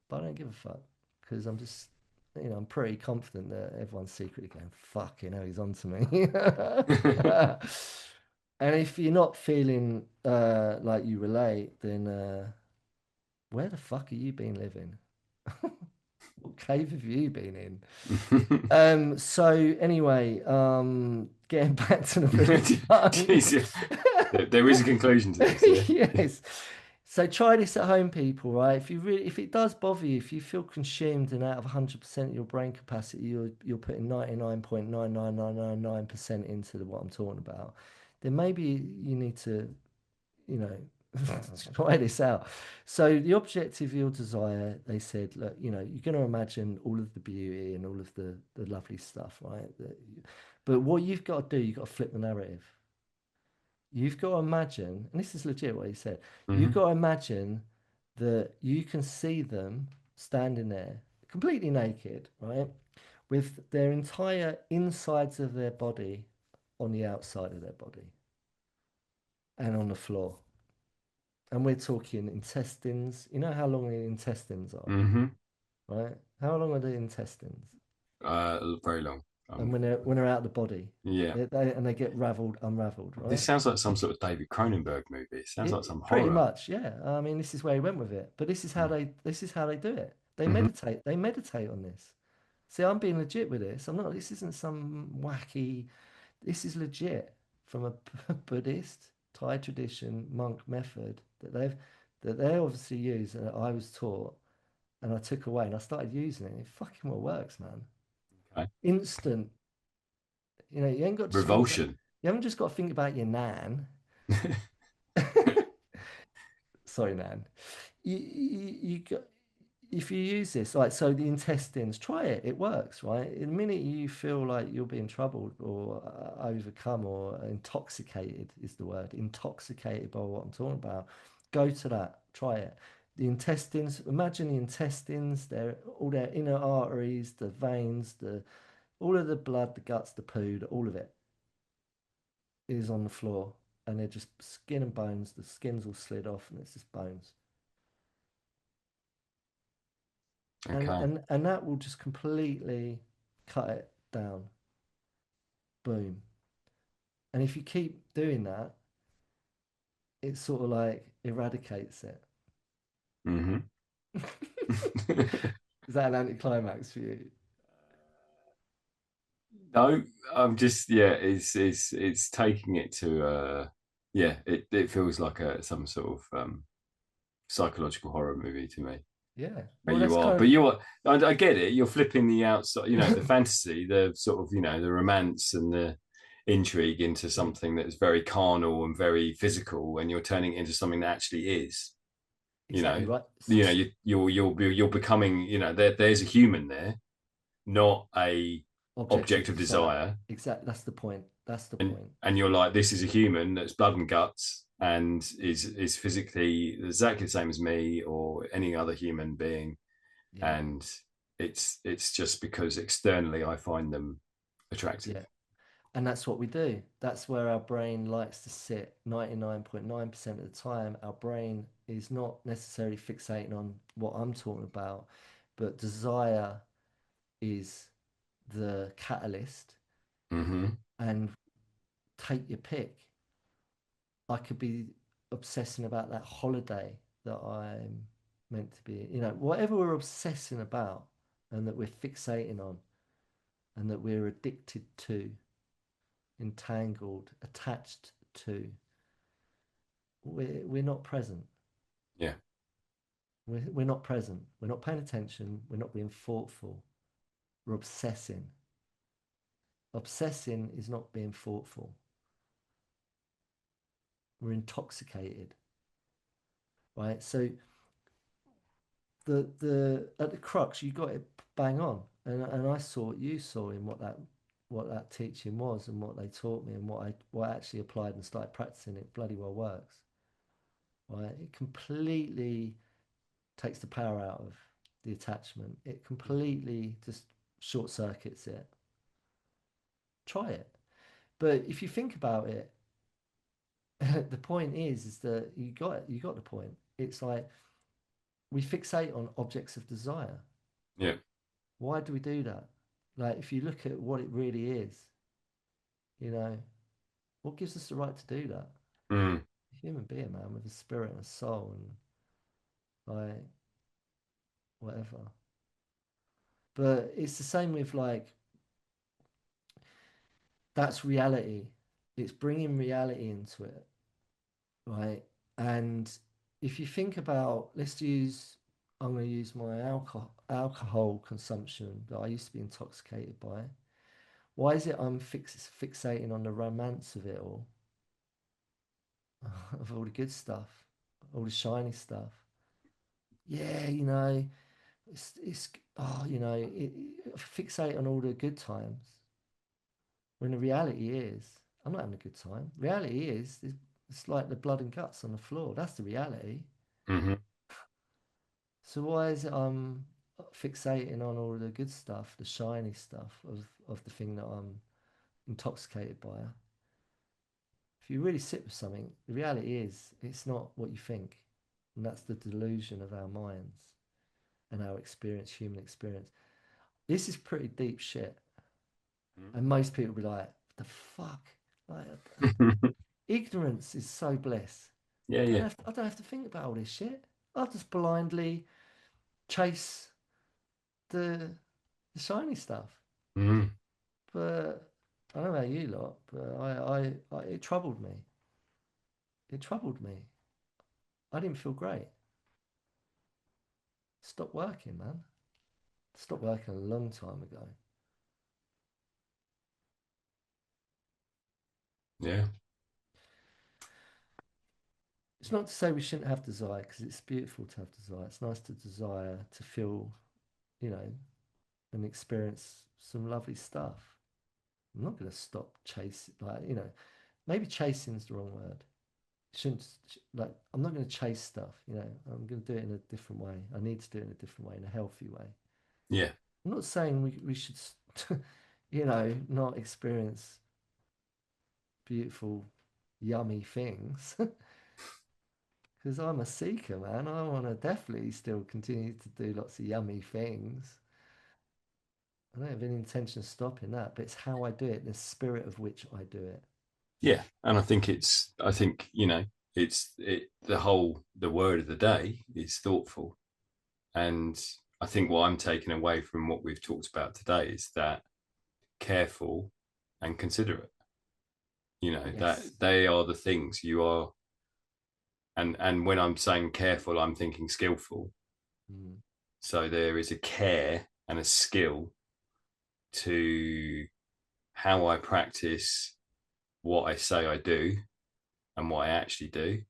But I don't give a fuck because I'm just, I'm pretty confident that everyone's secretly going, fucking hell, he's on to me. And if you're not feeling like you relate, then where the fuck have you been living? What cave have you been in? So anyway, getting back to the Buddhist monk. Jeez, there is a conclusion to this, yeah. Yes. So try this at home, people, right? If it does bother you, if you feel consumed and out of 100% of your brain capacity, you're putting 99.99999% into what I'm talking about, then maybe you need to, you know, try this out. So the objective of your desire, they said, look, you're going to imagine all of the beauty and all of the lovely stuff, right? But what you've got to do, you've got to flip the narrative. You've got to imagine, and this is legit what he said, you've Hmm. got to imagine that you can see them standing there completely naked, right? With their entire insides of their body on the outside of their body and on the floor. And we're talking intestines. You know how long the intestines are, Hmm. right? How long are the intestines? Very long. And when they're out of the body, Yeah. and they get raveled, unraveled, This right? sounds like some sort of David Cronenberg movie. It sounds like some Pretty horror. much, yeah. I mean, this is where he went with it. But this is how they do it. They Hmm. meditate. They meditate on this. See, I'm being legit with this. I'm not. This isn't some wacky. This is legit from a Buddhist Thai tradition monk method that they obviously use and I was taught and I took away and I started using it. It fucking well works, man. Okay. Instant. You ain't got to just think about. Revulsion. You haven't just got to think about your nan. Sorry, Nan. You got, if you use this, like, so the intestines, try it. It works, right? The minute you feel like you're being troubled or overcome or intoxicated is the word, intoxicated by what I'm talking about, go to that. Try it. The intestines, imagine the intestines, all their inner arteries, the veins, all of the blood, the guts, the poo, all of it is on the floor. And they're just skin and bones. The skin's all slid off and it's just bones. and Okay. and and that will just completely cut it down. boom. And if you keep doing that, it sort of like eradicates it. Hmm. Is that an anticlimax for you? No, I'm just yeah, it's taking it to yeah, it feels like a some sort of psychological horror movie to me. Yeah. Where Well, you that's are, kind but of you are. I get it. You're flipping the outside, the fantasy, the sort of, the romance and the intrigue into mm, something that's very carnal and very physical, and you're turning it into something that actually is. You exactly know, right. you're becoming. There's a human there, not a Object of object of desire. desire, Exactly. That's the point. That's the and point. you're like, this is a human that's blood and guts and is physically exactly the same as me or any other human being, Yeah. and it's just because externally I find them attractive. Yeah. And that's what we do. That's where our brain likes to sit 99.9% of the time. Our brain is not necessarily fixating on what I'm talking about, but desire is the catalyst. Mm-hmm. And take your pick. I could be obsessing about that holiday that I'm meant to be, whatever we're obsessing about and that we're fixating on and that we're addicted to, entangled, attached to, we're not present. Yeah. We're not present. We're not paying attention. We're not being thoughtful. We're obsessing. Obsessing is not being thoughtful. We're intoxicated, right? So the at the crux, you got it bang on, and I saw what you saw in what that teaching was and what they taught me and what I actually applied and started practicing. It bloody well works, right? It completely takes the power out of the attachment. It completely just short circuits it. Try it. But if you think about it, the point is that you got the point. It's like we fixate on objects of desire. Yeah. Why do we do that? Like if you look at what it really is, you know, what gives us the right to do that? Mm. A human being, man, with a spirit and a soul and like whatever. But it's the same with like that's reality. It's bringing reality into it, right? And if you think about, I'm going to use my alcohol consumption that I used to be intoxicated by. Why is it I'm fixating on the romance of it all, of all the good stuff, all the shiny stuff? Yeah, it's fixate on all the good times. When the reality is, I'm not having a good time. Reality is, it's like the blood and guts on the floor. That's the reality. Mm-hmm. So why is it I'm fixating on all the good stuff, the shiny stuff of the thing that I'm intoxicated by? If you really sit with something, the reality is it's not what you think. And that's the delusion of our minds and our experience, human experience. This is pretty deep shit. And most people be like, the fuck? Like, ignorance is so bliss. Yeah. Yeah. I don't have to think about all this shit. I'll just blindly chase the the shiny stuff. Mm. But I don't know about you lot, but it troubled me. It troubled me. I didn't feel great. Stopped working, man. Stopped working a long time ago. Yeah. It's not to say we shouldn't have desire, because it's beautiful to have desire. It's nice to desire to feel, you know, and experience some lovely stuff. I'm not going to stop chasing, like, maybe chasing is the wrong word. Shouldn't like I'm not going to chase stuff, I'm going to do it in a different way. I need to do it in a different way, in a healthy way. Yeah. I'm not saying we should, not experience beautiful, yummy things. Because I'm a seeker, man. I want to definitely still continue to do lots of yummy things. I don't have any intention of stopping that, but it's how I do it, the spirit of which I do it. Yeah, and I think the word of the day is thoughtful, and I think what I'm taking away from what we've talked about today is that careful and considerate. That Yes. they are the things you are, and when I'm saying careful, I'm thinking skillful. Mm. So there is a care and a skill to how I practice what I say I do and what I actually do,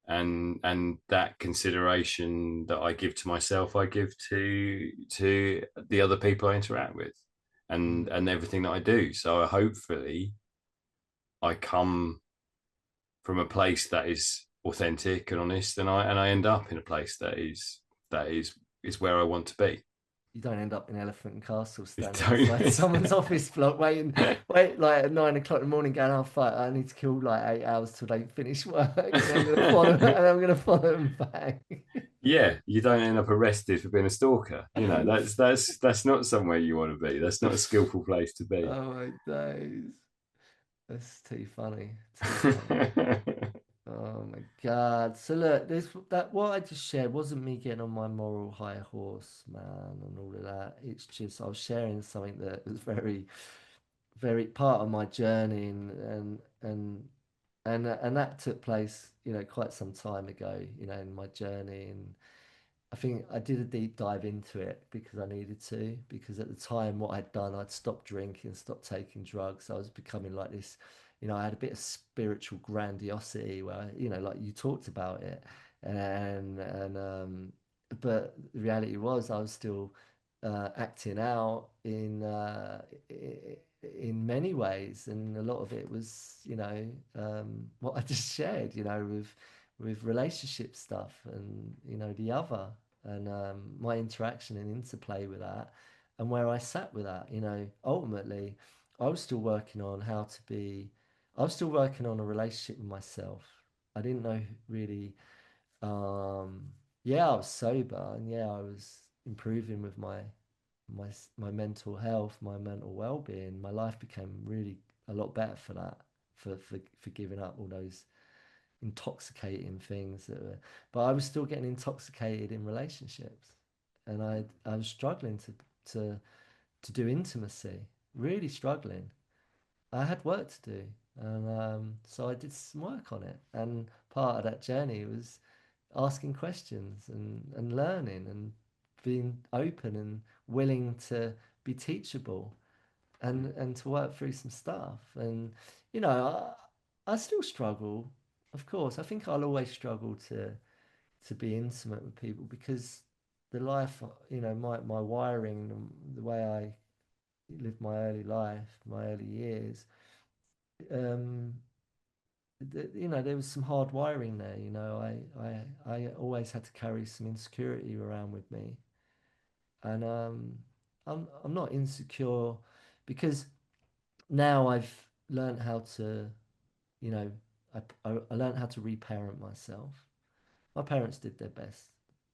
and that consideration that I give to myself, I give to the other people I interact with, Mm. and everything that I do. So hopefully, I come from a place that is authentic and honest, and I end up in a place that is where I want to be. You don't end up in Elephant and Castle standing Don't. outside someone's office block wait like at 9 o'clock in the morning going, oh fuck, I need to kill like 8 hours till they finish work and I'm gonna follow and I'm gonna follow them back. Yeah, you don't end up arrested for being a stalker. That's not somewhere you want to be. That's not a skillful place to be. Oh my days. That's too funny. Too funny. Oh my God. So look, this that what I just shared wasn't me getting on my moral high horse, man, and all of that. It's just I was sharing something that was very, very part of my journey and that took place, quite some time ago, in my journey. And I think I did a deep dive into it because I needed to, because at the time what I'd done, I'd stopped drinking, stopped taking drugs. I was becoming like this, I had a bit of spiritual grandiosity where, like you talked about it. And but the reality was I was still acting out in many ways, and a lot of it was, what I just shared, with relationship stuff and the other and my interaction and interplay with that and where I sat with that. Ultimately I was still working on how to be I was still working on a relationship with myself. I didn't know really. um yeah, I was sober, and yeah, I was improving with my mental health, my mental well-being. My life became really a lot better for that, for giving up all those intoxicating things that were, but I was still getting intoxicated in relationships, and I was struggling to to do intimacy, really struggling. I had work to do, and so I did some work on it, and part of that journey was asking questions and learning and being open and willing to be teachable and to work through some stuff. And you know, I still struggle, of course. I think I'll always struggle to be intimate with people because the life, my wiring, the way I lived my early life, my early years, um, there was some hard wiring there. I always had to carry some insecurity around with me, and I'm not insecure because now I've learned how to, you know, I learned how to reparent myself. My parents did their best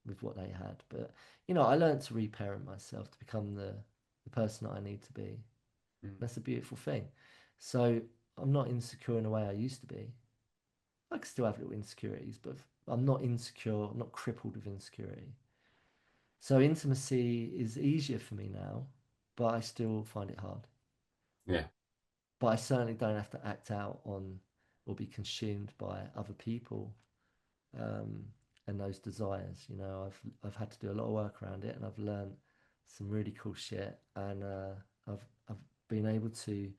with what they had, but I learned to reparent myself to become the person that I need to be. That's a beautiful thing. So I'm not insecure in the way I used to be. I can still have little insecurities, but I'm not insecure, I'm not crippled with insecurity. So intimacy is easier for me now, but I still find it hard. Yeah. But I certainly don't have to act out on or be consumed by other people, um, and those desires. I've had to do a lot of work around it, and I've learned some really cool shit, and I've been able to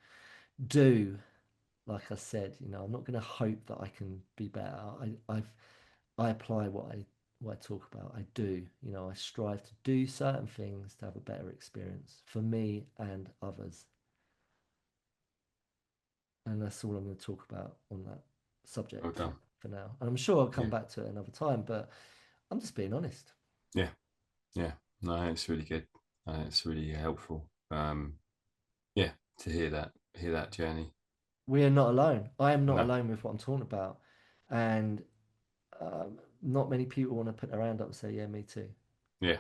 do, like I said, I'm not going to hope that I can be better. I apply what I talk about. I do. I strive to do certain things to have a better experience for me and others. And that's all I'm going to talk about on that Well subject done. for now. And I'm sure I'll come Yeah. back to it another time, but I'm just being honest. Yeah. Yeah. No, it's really good. It's really helpful. Yeah, to hear that journey. We are not alone. I am not No. alone with what I'm talking about. And not many people want to put their hand up and say, yeah, me too. Yeah.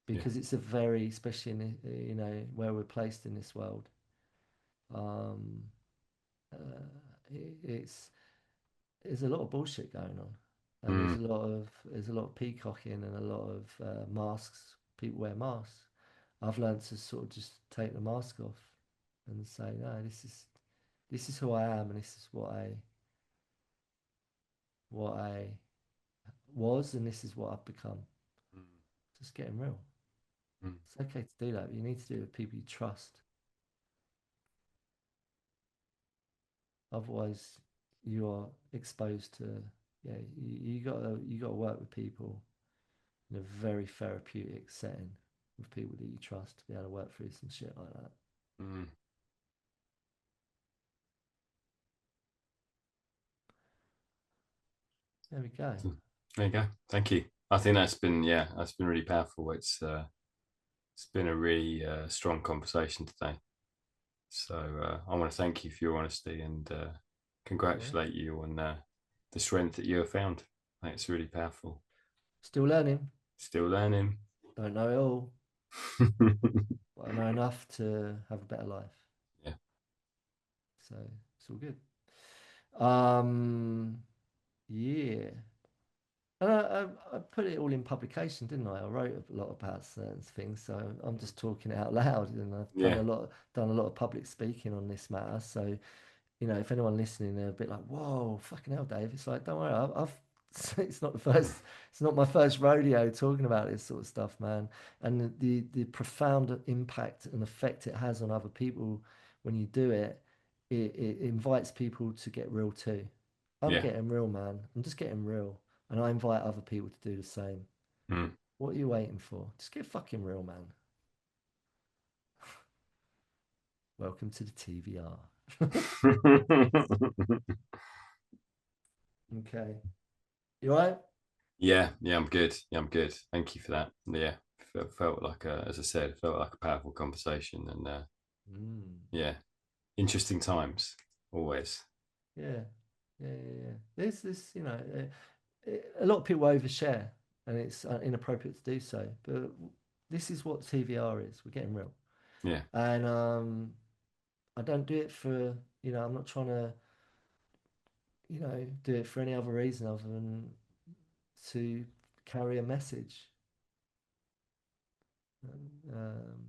Yeah. because it's a very, especially in where we're placed in this world. Um, it's there's a lot of bullshit going on, and Mm, there's a lot of peacocking and a lot of masks. People wear masks. I've learned to sort of just take the mask off and say, no, this is who I am, and this is what I was, and this is what I've become. mm, Just getting real. mm, It's okay to do that, but you need to do it with people you trust. Otherwise, you are exposed to, yeah, you gotta work with people in a very therapeutic setting with people that you trust to be able to work through some shit like that. mm. There we go. There you go. Thank you. I think that's been really powerful. It's been a really strong conversation today. So I want to thank you for your honesty and All right. congratulate you on the strength that you have found. I think it's really powerful. Still learning. Still learning. Don't know it all, but I know enough to have a better life. Yeah. So it's all good. Um, yeah. And I put it all in publication, didn't I? I wrote a lot about certain things, so I'm just talking it out loud, and I've Yeah. done a lot of public speaking on this matter. So if anyone listening, they're a bit like, "Whoa, fucking hell, Dave!" It's like, don't worry, I've it's not the first, it's not my first rodeo talking about this sort of stuff, man. And the profound impact and effect it has on other people when you do it, it invites people to get real too. I'm Yeah. getting real, man. I'm just getting real, and I invite other people to do the same. Mm. What are you waiting for? Just get fucking real, man. Welcome to the TVR. Okay, you all right? Yeah. Yeah. I'm good. Yeah. I'm good. Thank you for that. Yeah. Felt like as I said, felt like a powerful conversation and Mm. yeah, interesting times always. Yeah, yeah. There's this, a lot of people overshare, and it's inappropriate to do so. But this is what TVR is. We're getting real, Yeah. and I don't do it for, I'm not trying to, do it for any other reason other than to carry a message. Um,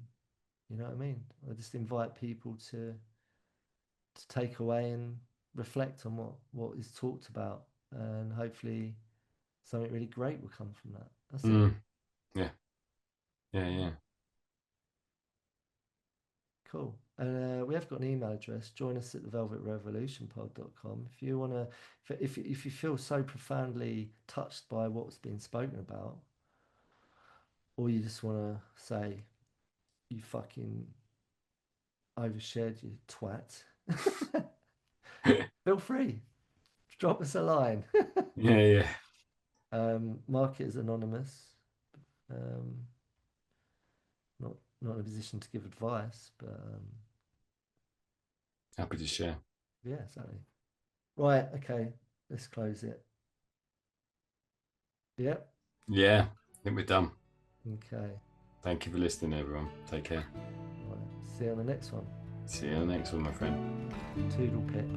you know what I mean? I just invite people to take away and reflect on what is talked about, and hopefully something really great will come from that. That's it. Mm. Yeah. Yeah. All Yeah. right. Cool. And we have got an email address. Join us at the velvetrevolutionpod.com. If you want to, if you feel so profoundly touched by what's been spoken about, or you just want to say, you fucking overshared, you twat, feel free. Drop us a line. Yeah. Yeah. Mark it as anonymous. Um, not in a position to give advice, but Happy to share. yeah, exactly. Right. Okay. Let's close it. Yep. Yeah. I think we're done. Okay. Thank you for listening, everyone. Take care. Right. See you on the next one. See you on the next one, my friend. Toodle pip.